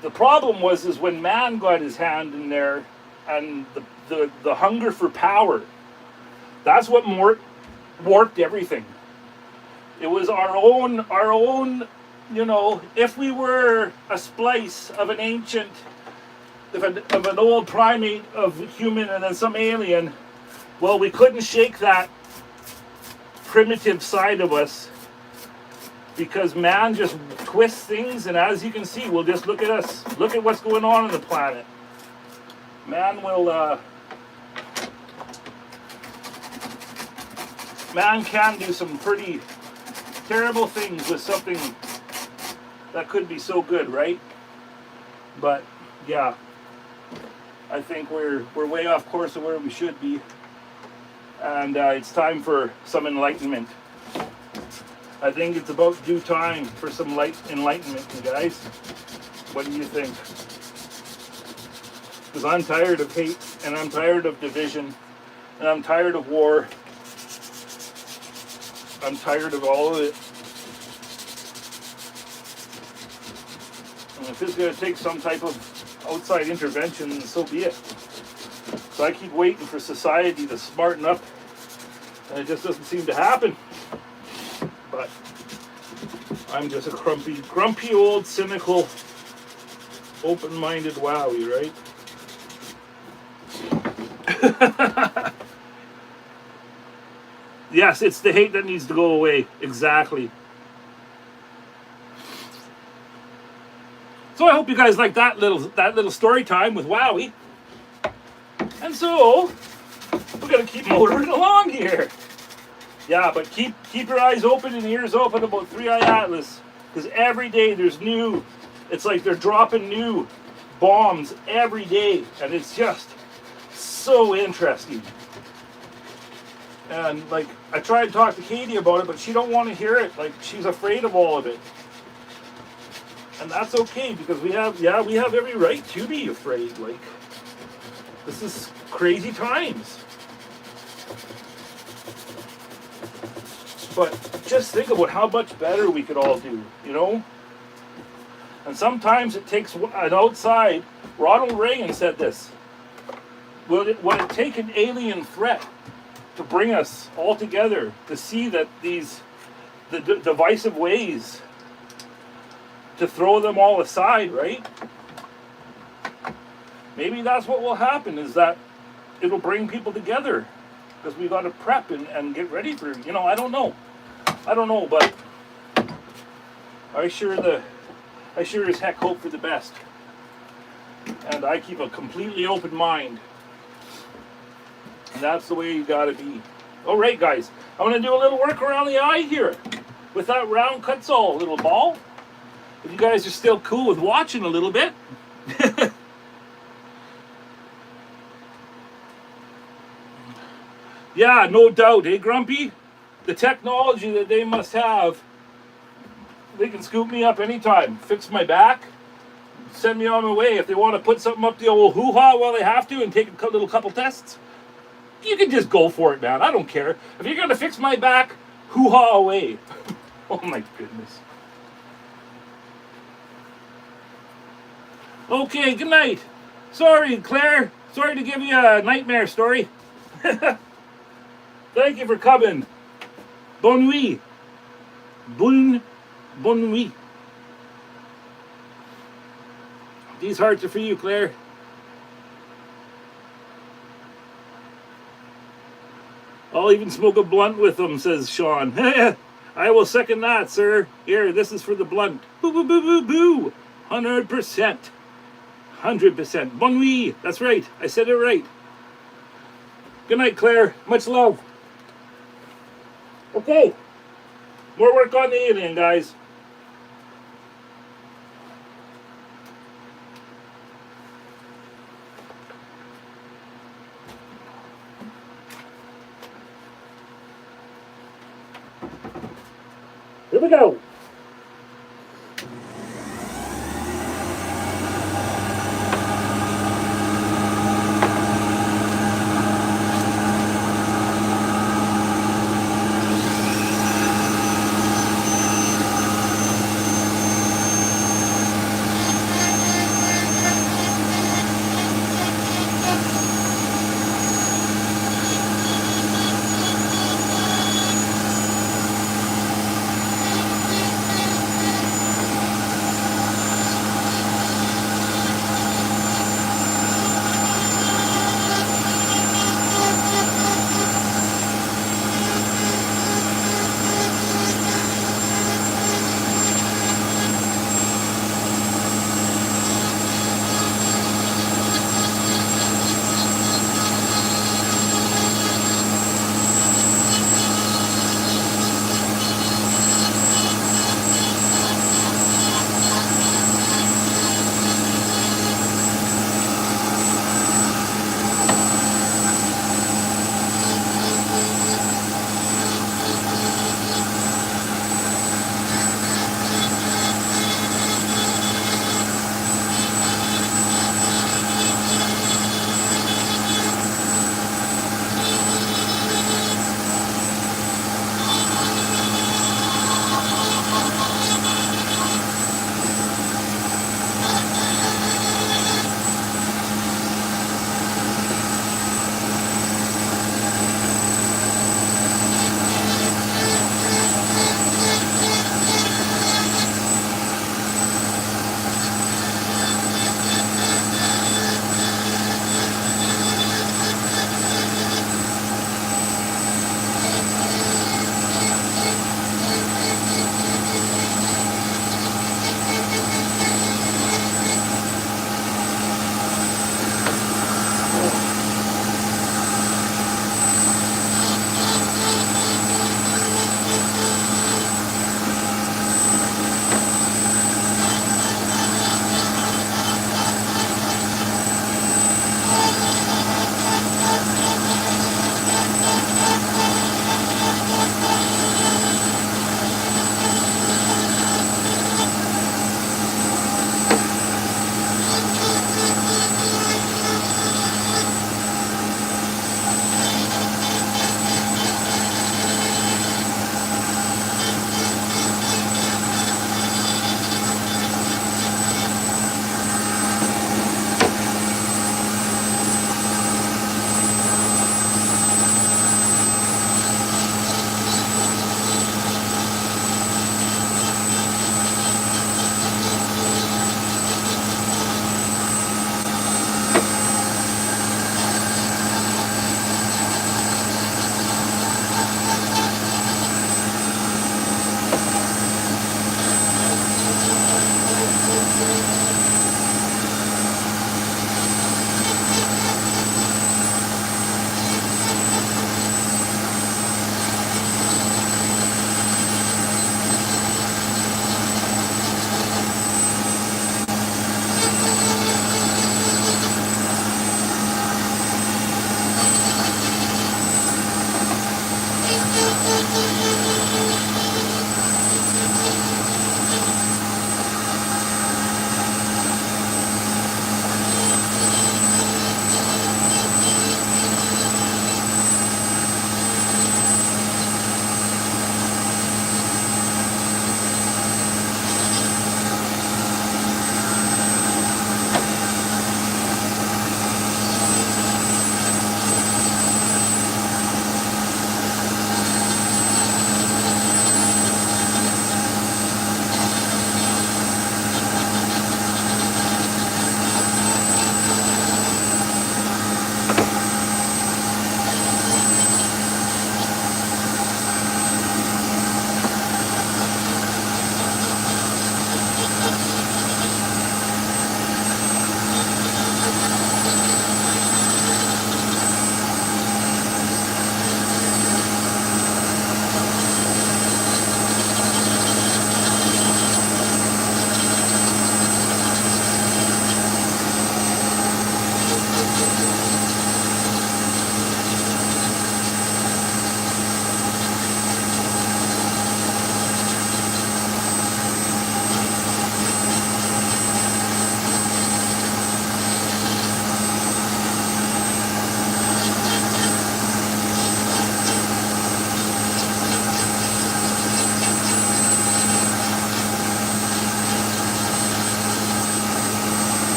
the problem is when man got his hand in there and the hunger for power, that's what warped everything. It was our own, you know, if we were a splice of an ancient, of an old primate of human and then some alien, well, we couldn't shake that primitive side of us because man just twists things, and as you can see, we'll just look at us. Look at what's going on the planet. Man will, man can do some pretty terrible things with something that could be so good, right? But yeah, I think we're way off course of where we should be, and it's time for some enlightenment. I think it's about due time for some enlightenment, you guys. What do you think? Because I'm tired of hate, and I'm tired of division, and I'm tired of war. I'm tired of all of it. And if it's going to take some type of outside intervention, then so be it. So I keep waiting for society to smarten up, and it just doesn't seem to happen. But I'm just a grumpy old, cynical, open-minded wowie, right? Yes, it's the hate that needs to go away. Exactly. So I hope you guys like that little story time with Wowie. And so we're gonna keep motoring along here. Yeah, but keep your eyes open and ears open about 3i Atlas, because every day there's new. It's like they're dropping new bombs every day, and it's just so interesting. And like, I tried to talk to Katie about it, but she don't want to hear it. Like, she's afraid of all of it. And that's okay, because we have every right to be afraid. Like, this is crazy times. But just think about how much better we could all do, you know? And sometimes it takes an outside. Ronald Reagan said this. Would it take an alien threat to bring us all together to see that the divisive ways, to throw them all aside, right? Maybe that's what will happen, is that it'll bring people together, because we got to prep and get ready for, you know, I don't know, but I sure as heck hope for the best, and I keep a completely open mind. And that's the way you gotta be. All right, guys, I'm gonna do a little work around the eye here with that round Kutzall little ball. If you guys are still cool with watching a little bit. Yeah, no doubt, eh, Grumpy? The technology that they must have, they can scoop me up anytime, fix my back, send me on my way. If they want to put something up the old hoo-ha while they have to and take a little couple tests, you can just go for it, man. I don't care. If you're going to fix my back, hoo-ha away. Oh, my goodness. Okay, good night. Sorry, Claire. Sorry to give you a nightmare story. Thank you for coming. Bonne nuit. Bonne nuit. These hearts are for you, Claire. I'll even smoke a blunt with them, says Sean. I will second that, sir. Here, this is for the blunt. Boo, boo, boo, boo, boo. 100%. 100%. Bonne nuit. That's right. I said it right. Good night, Claire. Much love. Okay. More work on the alien, guys. Here we go.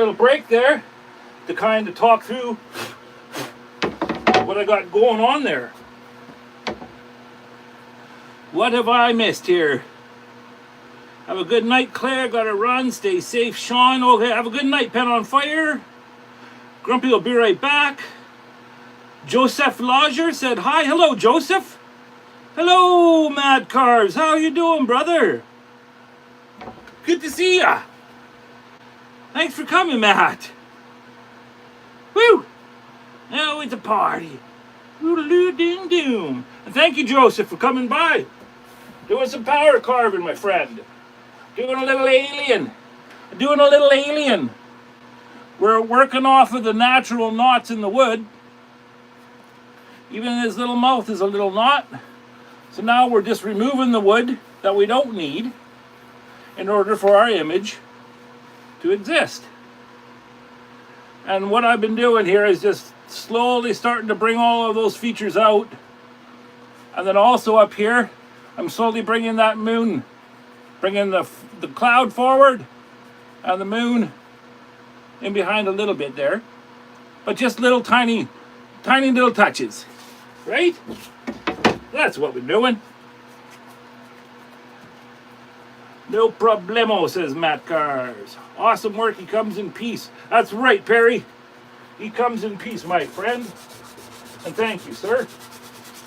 little break there to kind of talk through what I got going on there. What have I missed here? Have a good night, Claire. Gotta run. Stay safe, Sean. Okay, have a good night, Pen on Fire. Grumpy will be right back. Joseph Lodger said hi. Hello, Joseph. Hello, Mad Cars. How you doing, brother? Good to see ya. Thanks for coming, Matt. Woo! Now it's a party. Oodaloo ding doom. And thank you, Joseph, for coming by. Doing some power carving, my friend. Doing a little alien. Doing a little alien. We're working off of the natural knots in the wood. Even his little mouth is a little knot. So now we're just removing the wood that we don't need in order for our image to exist. And what I've been doing here is just slowly starting to bring all of those features out. And then also up here, I'm slowly bringing that moon, bringing the cloud forward and the moon in behind a little bit there. But just little tiny little touches, right? That's what we're doing. No problemo, says Matt Cars. Awesome work, he comes in peace. That's right, Perry. He comes in peace, my friend. And thank you, sir.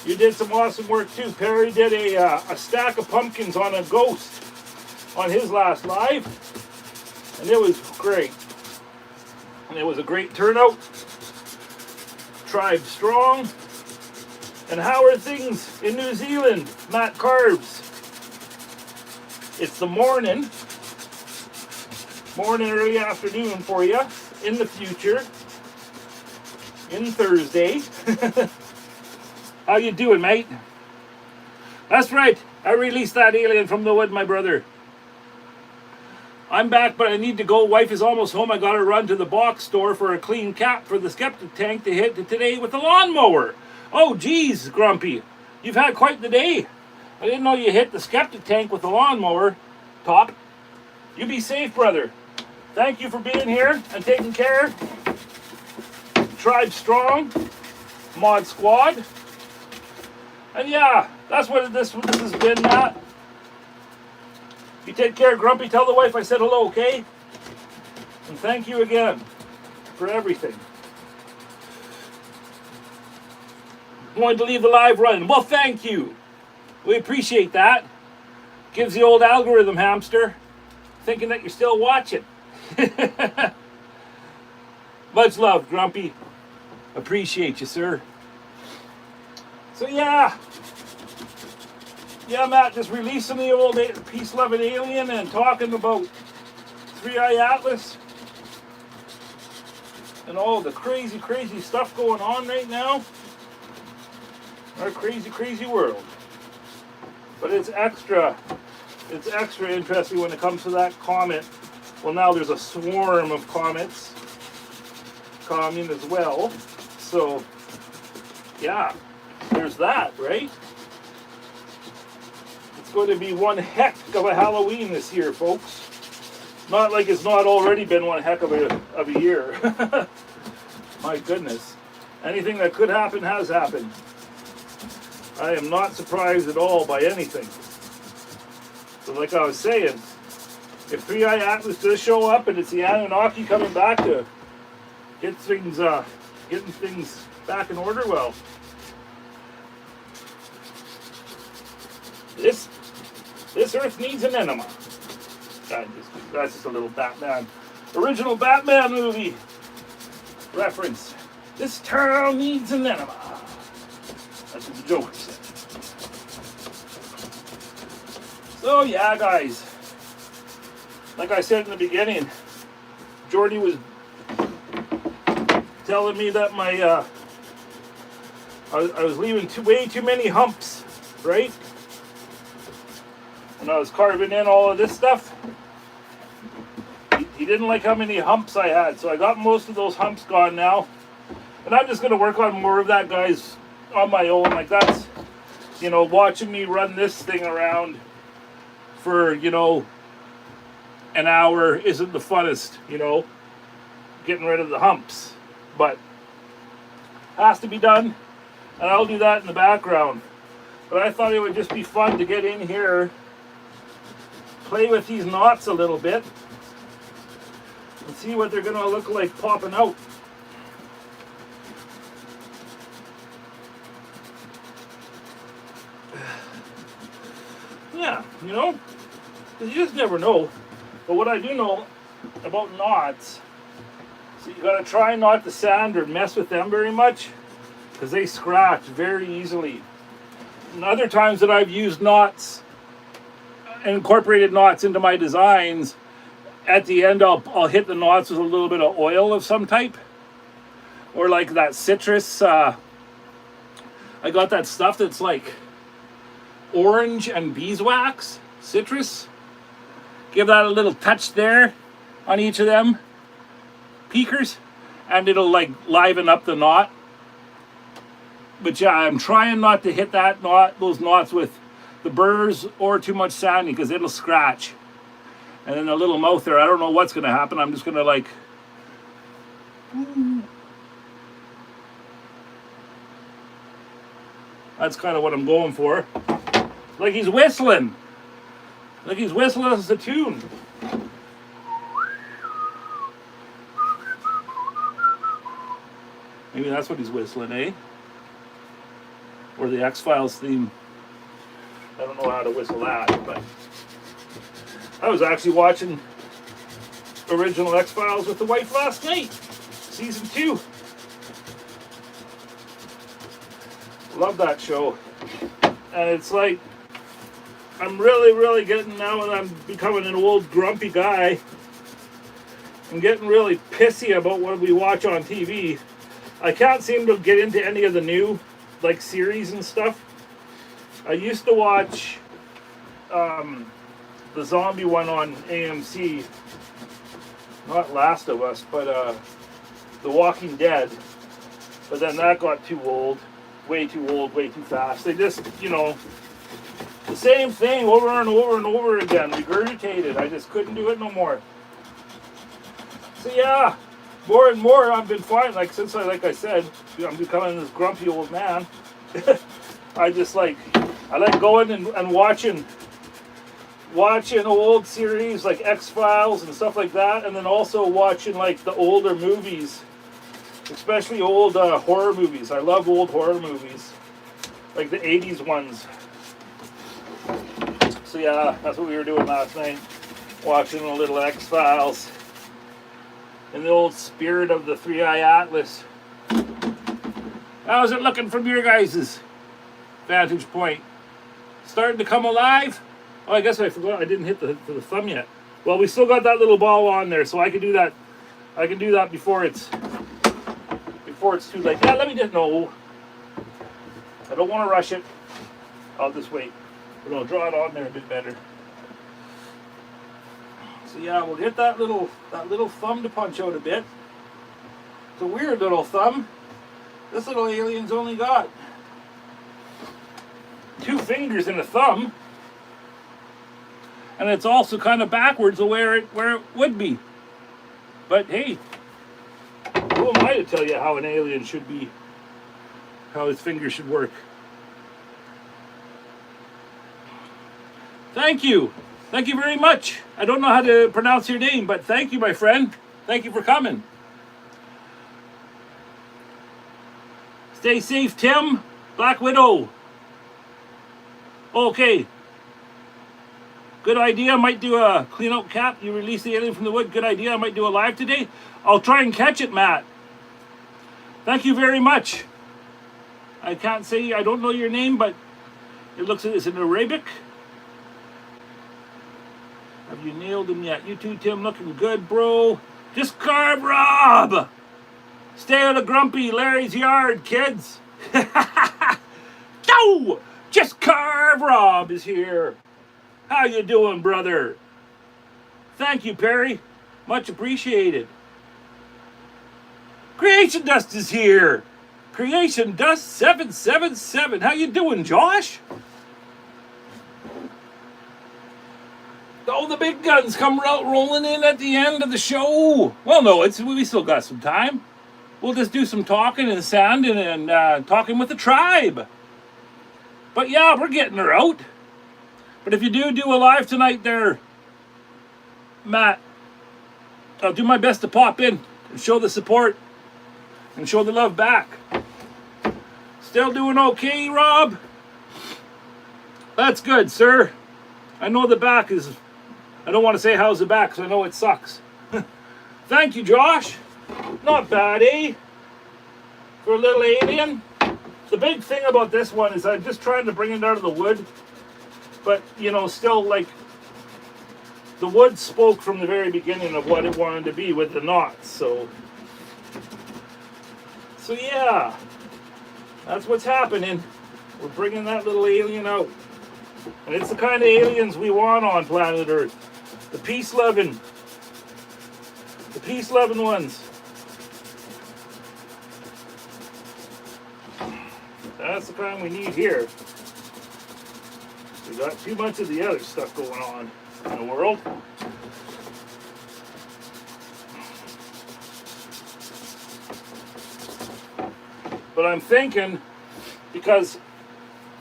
You did some awesome work too. Perry did a stack of pumpkins on a ghost on his last live. And it was great. And it was a great turnout. Tribe strong. And how are things in New Zealand? Matt Carves. It's the morning, early afternoon for you, in the future, in Thursday. How you doing, mate? That's right, I released that alien from the wood, my brother. I'm back, but I need to go. Wife is almost home. I gotta run to the box store for a clean cap for the skeptic tank to hit today with the lawnmower. Oh, geez, Grumpy, you've had quite the day. I didn't know you hit the skeptic tank with the lawnmower. Top. You be safe, brother. Thank you for being here and taking care. Tribe strong. Mod squad. And yeah, that's what this has been, Matt. You take care, Grumpy. Tell the wife I said hello, okay? And thank you again for everything. Wanted to leave the live running. Well, thank you. We appreciate that. Gives the old algorithm, hamster, thinking that you're still watching. Much love, Grumpy. Appreciate you, sir. So yeah, Matt, just releasing the old peace-loving alien and talking about 3i Atlas and all the crazy, crazy stuff going on right now. Our crazy, crazy world. But it's extra interesting when it comes to that comment. Well, now there's a swarm of comments coming as well. So, yeah, there's that, right? It's going to be one heck of a Halloween this year, folks. Not like it's not already been one heck of a year. My goodness. Anything that could happen has happened. I am not surprised at all by anything. So like I was saying, if 3i Atlas does show up and it's the Anunnaki coming back to getting things back in order, well, this Earth needs an enema. That's just a little Batman, original Batman movie reference. This town needs an enema. That's what the Joker said. So yeah, guys, like I said in the beginning, Jordy was telling me that I was leaving way too many humps, right? When I was carving in all of this stuff, he didn't like how many humps I had, so I got most of those humps gone now. And I'm just going to work on more of that, guys, on my own. Like, that's, watching me run this thing around for, an hour isn't the funnest, getting rid of the humps. But has to be done, and I'll do that in the background. But I thought it would just be fun to get in here, play with these knots a little bit, and see what they're gonna look like popping out. Yeah, you know, 'cause you just never know. But what I do know about knots, so you gotta try not to sand or mess with them very much, because they scratch very easily. And other times that I've used knots, incorporated knots into my designs, at the end I'll hit the knots with a little bit of oil of some type, or like that citrus. I got that stuff that's like orange and beeswax citrus. Give that a little touch there on each of them peakers, and it'll like liven up the knot. But yeah, I'm trying not to hit those knots with the burrs or too much sanding, because it'll scratch. And then the little mouth there, I don't know what's gonna happen. I'm just gonna like, that's kind of what I'm going for. Like he's whistling. Like he's whistling us a tune. Maybe that's what he's whistling, eh? Or the X-Files theme. I don't know how to whistle that, but I was actually watching original X-Files with the wife last night. Season 2. Love that show. And it's like, I'm really getting, now that I'm becoming an old grumpy guy, I'm getting really pissy about what we watch on TV. I can't seem to get into any of the new, like, series and stuff. I used to watch the zombie one on AMC, not Last of Us, but The Walking Dead. But then that got too old, way too fast. They just, you know, the same thing over and over again, regurgitated. I just couldn't do it no more. So yeah, more and more I've been finding, like, since like I said, I'm becoming this grumpy old man. I just like, I like going and watching old series like X-Files and stuff like that, and then also watching like the older movies, especially old horror movies. I love old horror movies, like the 80s ones. So yeah, that's what we were doing last night, watching a little X-Files in the old spirit of the Three-Eye Atlas. How's it looking from your guys' vantage point? Starting to come alive? Oh, I guess I forgot I didn't hit the thumb yet. Well, we still got that little ball on there, so I can do that. I can do that before it's too late. Yeah, let me just know. I don't want to rush it. I'll just wait. But I'll draw it on there a bit better. So yeah, we'll get that little thumb to punch out a bit. It's a weird little thumb. This little alien's only got 2 fingers and a thumb. And it's also kind of backwards of where it would be. But hey, who am I to tell you how an alien should be, how his fingers should work? Thank you. Thank you very much. I don't know how to pronounce your name, but thank you, my friend. Thank you for coming. Stay safe, Tim. Black Widow. Okay. Good idea. I might do a clean out cap. You release the alien from the wood. Good idea. I might do a live today. I'll try and catch it, Matt. Thank you very much. I can't say, I don't know your name, but it looks like it's in Arabic. Have you nailed him yet? You too, Tim. Looking good, bro. Just carve Rob. Stay out of Grumpy Larry's yard, kids. No! Just carve Rob is here. How you doing, brother? Thank you, Perry. Much appreciated. Creation Dust is here. Creation Dust 777. How you doing, Josh? Oh, the big guns come rolling in at the end of the show. Well, no, we still got some time. We'll just do some talking and sanding and talking with the tribe. But yeah, we're getting her out. But if you do a live tonight there, Matt, I'll do my best to pop in and show the support and show the love back. Still doing okay, Rob? That's good, sir. I know the back is... I don't want to say how's the back because I know it sucks. Thank you, Josh. Not bad, eh? For a little alien. The big thing about this one is I'm just trying to bring it out of the wood. But, you know, still, like, the wood spoke from the very beginning of what it wanted to be with the knots. So yeah. That's what's happening. We're bringing that little alien out. And it's the kind of aliens we want on planet Earth. The peace-loving. The peace-loving ones. That's the kind we need here. We got too much of the other stuff going on in the world. But I'm thinking, because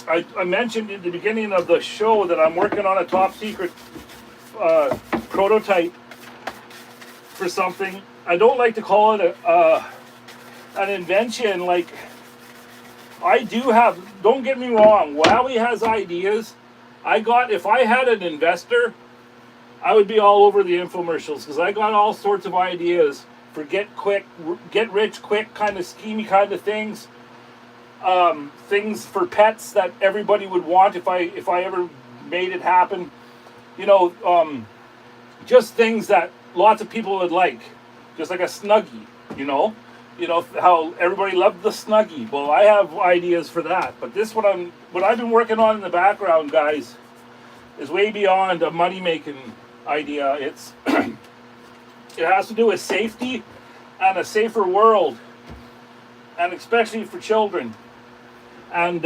I mentioned at the beginning of the show that I'm working on a top secret prototype for something. I don't like to call it an invention. Like, I do have, don't get me wrong, Wowie has ideas. If I had an investor, I would be all over the infomercials because I got all sorts of ideas for get rich quick kind of schemey kind of things. Things for pets that everybody would want if I ever made it happen. You know, just things that lots of people would like. Just like a Snuggie, you know how everybody loved the Snuggie. Well, I have ideas for that, but what I've been working on in the background, guys, is way beyond a money-making idea. It's it has to do with safety and a safer world, and especially for children. And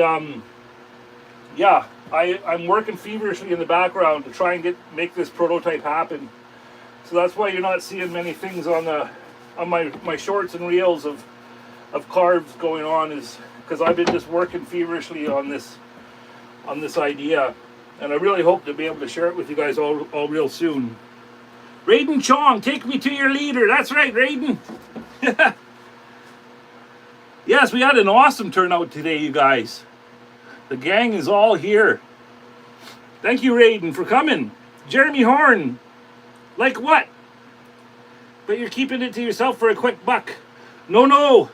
yeah, I'm working feverishly in the background to try and make this prototype happen. So that's why you're not seeing many things on my shorts and reels of carves going on, is because I've been just working feverishly on this idea, and I really hope to be able to share it with you guys all real soon. Raiden Chong, take me to your leader. That's right, Raiden. Yes, we had an awesome turnout today, you guys. The gang is all here. Thank you, Raiden, for coming. Jeremy Horn, like what? But you're keeping it to yourself for a quick buck. No.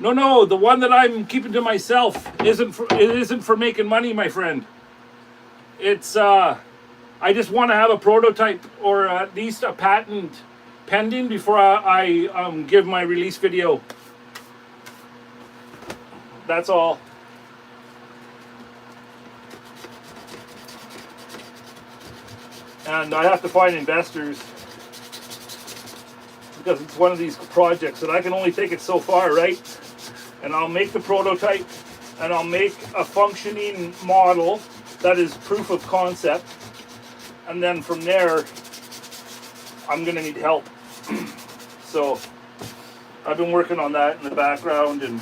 The one that I'm keeping to myself isn't for making money, my friend. It's I just want to have a prototype or at least a patent pending before I give my release video. That's all. And I have to find investors, because it's one of these projects that I can only take it so far, right? And I'll make the prototype, and I'll make a functioning model that is proof of concept, and then from there I'm gonna need help. So I've been working on that in the background, and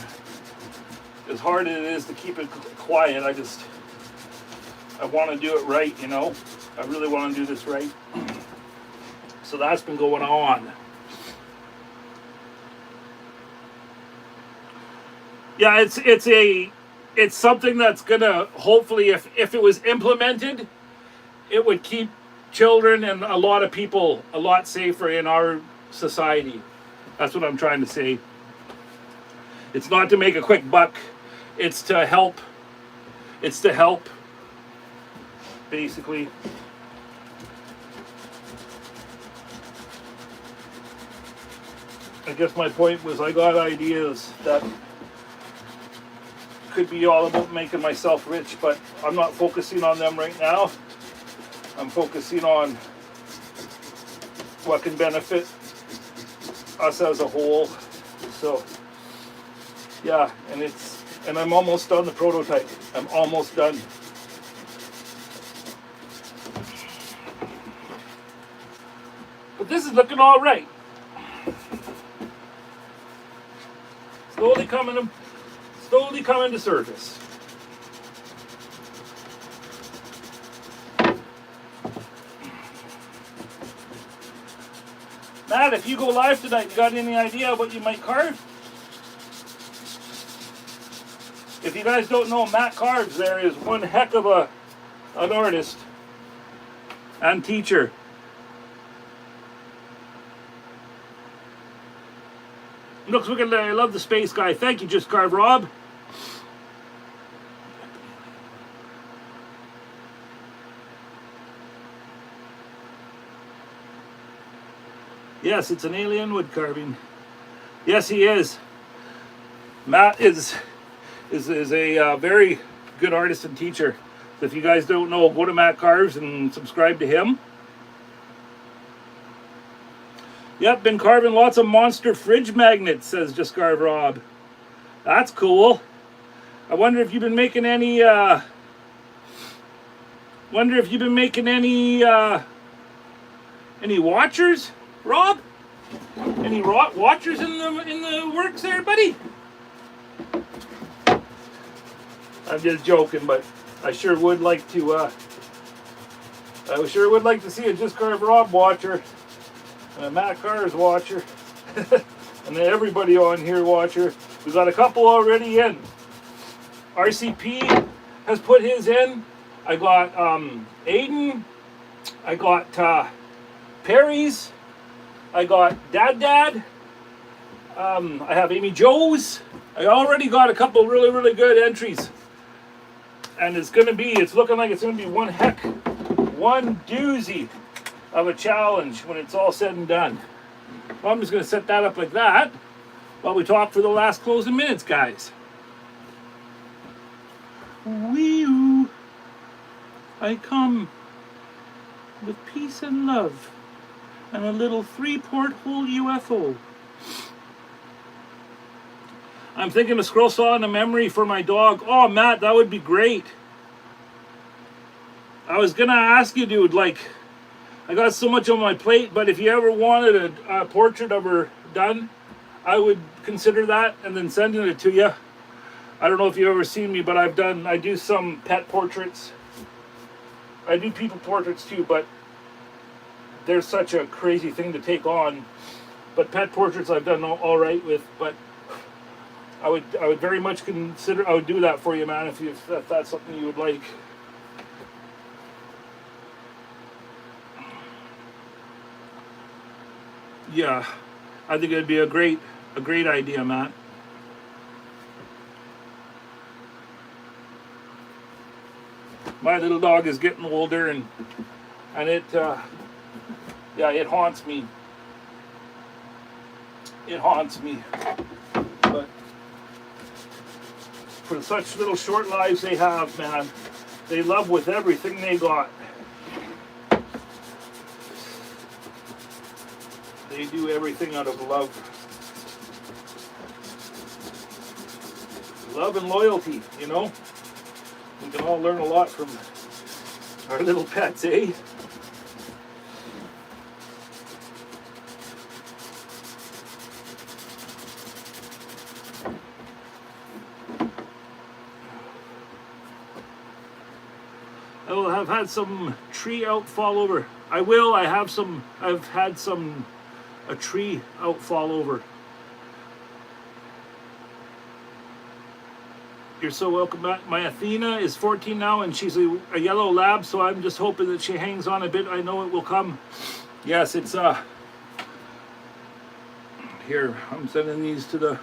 as hard as it is to keep it quiet, I want to do it right, you know. I really want to do this right. So that's been going on. Yeah, it's something that's gonna, hopefully, if it was implemented, it would keep children and a lot of people a lot safer in our society. That's what I'm trying to say. It's not to make a quick buck. It's to help. It's to help, basically. I guess my point was I got ideas that could be all about making myself rich, but I'm not focusing on them right now. I'm focusing on what can benefit us as a whole. So yeah, and I'm almost done the prototype. I'm almost done. But this is looking all right. Slowly coming to surface. Matt, if you go live tonight, you got any idea what you might carve? If you guys don't know, Matt Carves there is one heck of an artist and teacher. Looks wicked. I love the space guy. Thank you, Just Carve Rob. Yes, it's an alien wood carving. Yes, he is. Matt is a very good artist and teacher. So if you guys don't know, go to Matt Carves and subscribe to him. Yep, been carving lots of monster fridge magnets, says Just Carve Rob. That's cool. I wonder if you've been making any any watchers, Rob? Any watchers in the works there, buddy? I'm just joking, but I sure would like to see a Just Carve Rob watcher and a Matt Carves watcher and then everybody on here watcher. We got a couple already in. RCP has put his in. I got Aiden. I got Perry's. I got Dad. I have Amy Joe's. I already got a couple really good entries. And it's looking like it's gonna be one doozy of a challenge when it's all said and done. Well, I'm just gonna set that up like that while we talk for the last closing minutes, guys. Wee-oo. I come with peace and love and a little 3-porthole UFO. I'm thinking of scroll saw and a memory for my dog. Oh, Matt, that would be great. I was gonna ask you, dude, like, I got so much on my plate, but if you ever wanted a portrait of her done, I would consider that and then sending it to you. I don't know if you've ever seen me, but I do some pet portraits. I do people portraits too, but they're such a crazy thing to take on. But pet portraits I've done all right with, but I would very much consider, I would do that for you, man, if that's something you would like. Yeah, I think it'd be a great idea, Matt. My little dog is getting older, and it it haunts me. It haunts me. But for such little short lives they have, man, they love with everything they got. They do everything out of love. Love and loyalty, you know? We can all learn a lot from our little pets, eh? I will have had some tree out fall over. I've had a tree out fall over. You're so welcome back. My Athena is 14 now, and she's a yellow lab, so I'm just hoping that she hangs on a bit. I know it will come. Yes, it's here, I'm sending these to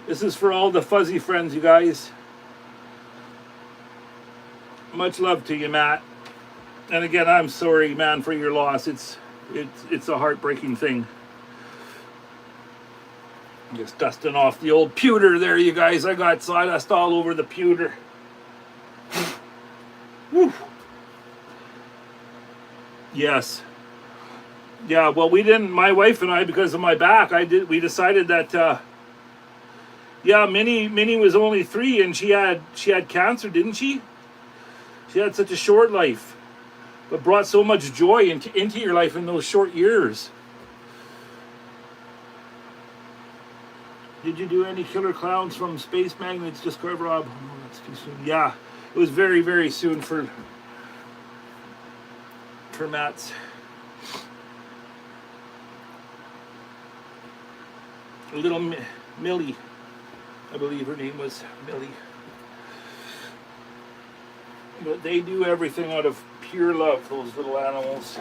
this is for all the fuzzy friends, you guys. Much love to you, Matt. And again, I'm sorry, man, for your loss. It's a heartbreaking thing. Just dusting off the old pewter there, you guys. I got sawdust all over the pewter. Woo. Yes. Yeah, well, we didn't, my wife and I, because of my back, we decided that, yeah, Minnie was only 3 and she had cancer, didn't she? She had such a short life, but brought so much joy into your life in those short years. Did you do any killer clowns from Space Magnets? Discover Rob. Oh, that's too soon. Yeah, it was very, very soon for Matt's. Little Millie, I believe her name was Millie. But they do everything out of pure love, those little animals.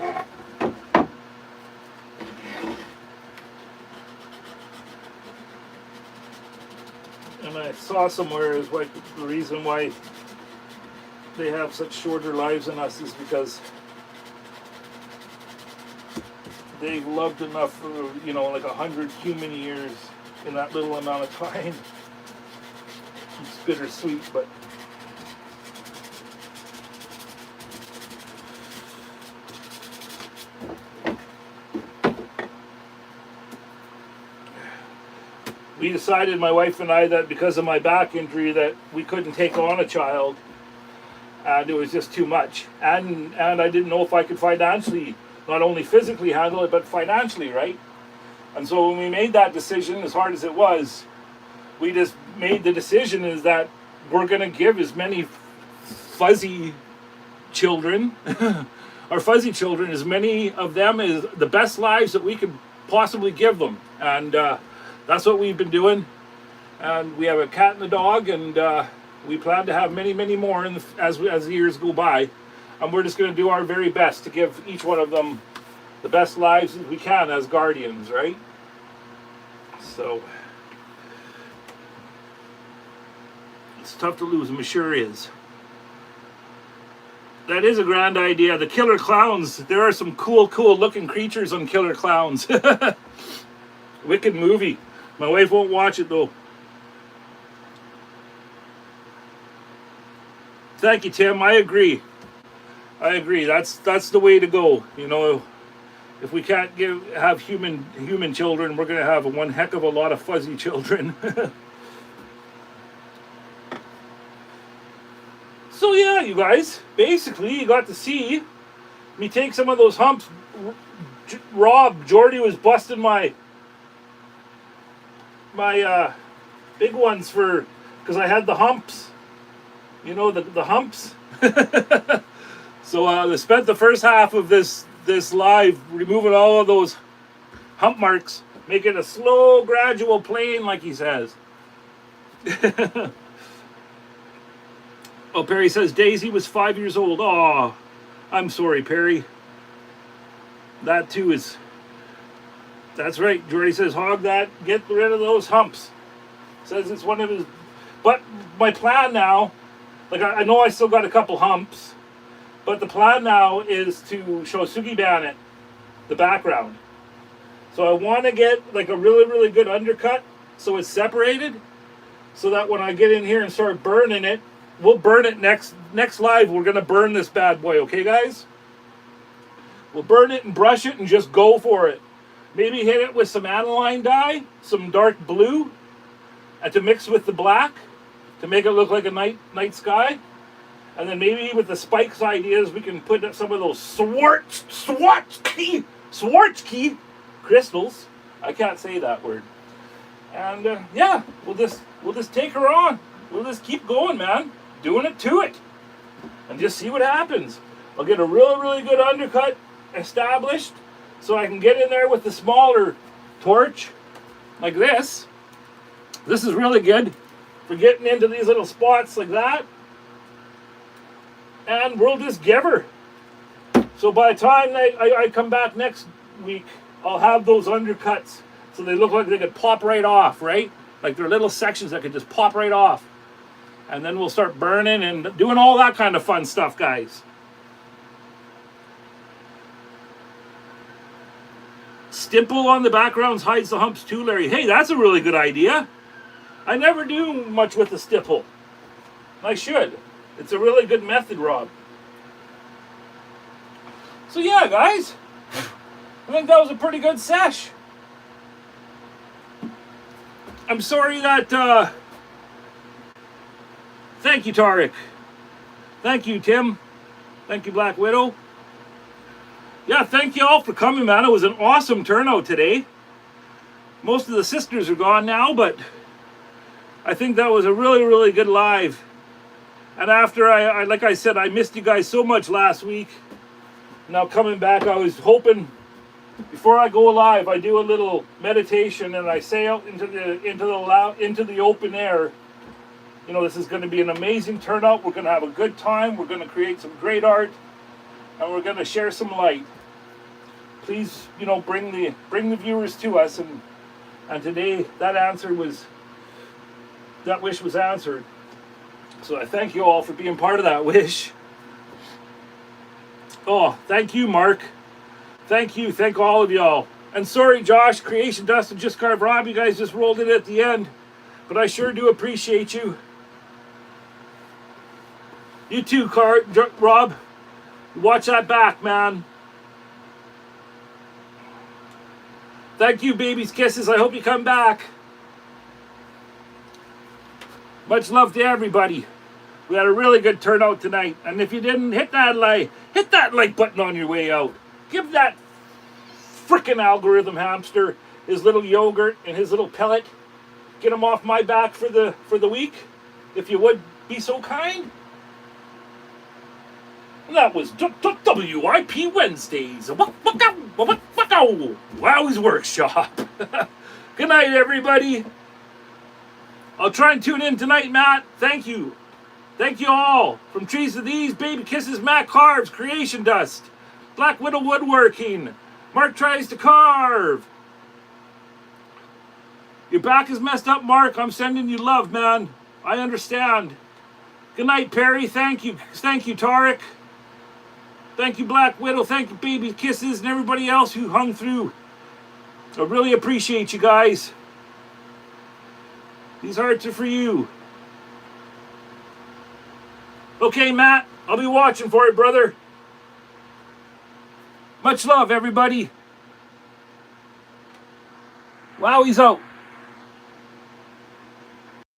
And I saw somewhere is like the reason why they have such shorter lives than us is because they've loved enough for, you know, like 100 human years in that little amount of time. It's bittersweet, but we decided, my wife and I, that because of my back injury that we couldn't take on a child, and it was just too much, and I didn't know if I could financially, not only physically handle it, but financially, right? And so when we made that decision, as hard as it was, we just made the decision is that we're going to give as many fuzzy children, our fuzzy children, as many of them as the best lives that we could possibly give them. And that's what we've been doing. And we have a cat and a dog, and we plan to have many, many more as the years go by. And we're just going to do our very best to give each one of them the best lives that we can as guardians, right? So it's tough to lose them, it sure is. That is a grand idea. The killer clowns, there are some cool looking creatures on Killer Clowns. Wicked movie. My wife won't watch it though. Thank you, Tim. I agree. That's the way to go. You know, if we can't have human children, we're going to have one heck of a lot of fuzzy children. So yeah, you guys, basically you got to see me take some of those humps. Jordy was busting my big ones because I had the humps. You know, the humps. So I spent the first half of this live removing all of those hump marks, making a slow, gradual plane, like he says. Oh, Perry says Daisy was 5 years old. Oh, I'm sorry, Perry. That too is. That's right. Jordy says hog that. Get rid of those humps. Says it's one of his. But my plan now, like I know I still got a couple humps. But the plan now is to show Sugi Ban the background. So I want to get like a really, really good undercut so it's separated. So that when I get in here and start burning it, we'll burn it next live. We're going to burn this bad boy, okay, guys? We'll burn it and brush it and just go for it. Maybe hit it with some aniline dye, some dark blue, and to mix with the black to make it look like a night sky. And then maybe with the spikes ideas, we can put some of those Swarovski crystals. I can't say that word. And yeah, we'll just take her on. We'll just keep going, man. Doing it to it. And just see what happens. I'll get a really, really good undercut established so I can get in there with the smaller torch like this. This is really good for getting into these little spots like that. And we'll just give her. So by the time I come back next week, I'll have those undercuts so they look like they could pop right off, right? Like they're little sections that could just pop right off. And then we'll start burning and doing all that kind of fun stuff, guys. Stipple on the backgrounds hides the humps too, Larry. Hey, that's a really good idea. I never do much with the stipple. I should. It's a really good method, Rob. So yeah, guys. I think that was a pretty good sesh. I'm sorry that... Thank you, Tarek. Thank you, Tim. Thank you, Black Widow. Yeah, thank you all for coming, man. It was an awesome turnout today. Most of the sisters are gone now, but I think that was a really, really good live. And after I like I said, I missed you guys so much last week. Now coming back, I was hoping before I go live, I do a little meditation and I say out into the open air. You know, this is going to be an amazing turnout. We're going to have a good time. We're going to create some great art, and we're going to share some light. Please, you know, bring the viewers to us. And today that wish was answered. So I thank you all for being part of that wish. Oh, thank you, Mark. Thank you. Thank all of y'all. And sorry, Josh, Creation Dust and Just Carve Rob, you guys just rolled it at the end. But I sure do appreciate you. You too, Rob. Watch that back, man. Thank you, babies, kisses. I hope you come back. Much love to everybody. We had a really good turnout tonight. And if you didn't, hit that like button on your way out. Give that frickin' algorithm hamster his little yogurt and his little pellet. Get him off my back for the week, if you would be so kind. And that was WIP Wednesdays. Wowwy'z Workshop. Good night, everybody. I'll try and tune in tonight, Matt. Thank you. Thank you all. From Trees to These, Baby Kisses, Matt Carves, Creation Dust, Black Widow Woodworking, Mark Tries to Carve. Your back is messed up, Mark. I'm sending you love, man. I understand. Good night, Perry. Thank you. Thank you, Tarek. Thank you, Black Widow. Thank you, Baby Kisses, and everybody else who hung through. I really appreciate you guys. These hearts are for you. Okay, Matt, I'll be watching for it, brother. Much love, everybody. Wowwy'z out.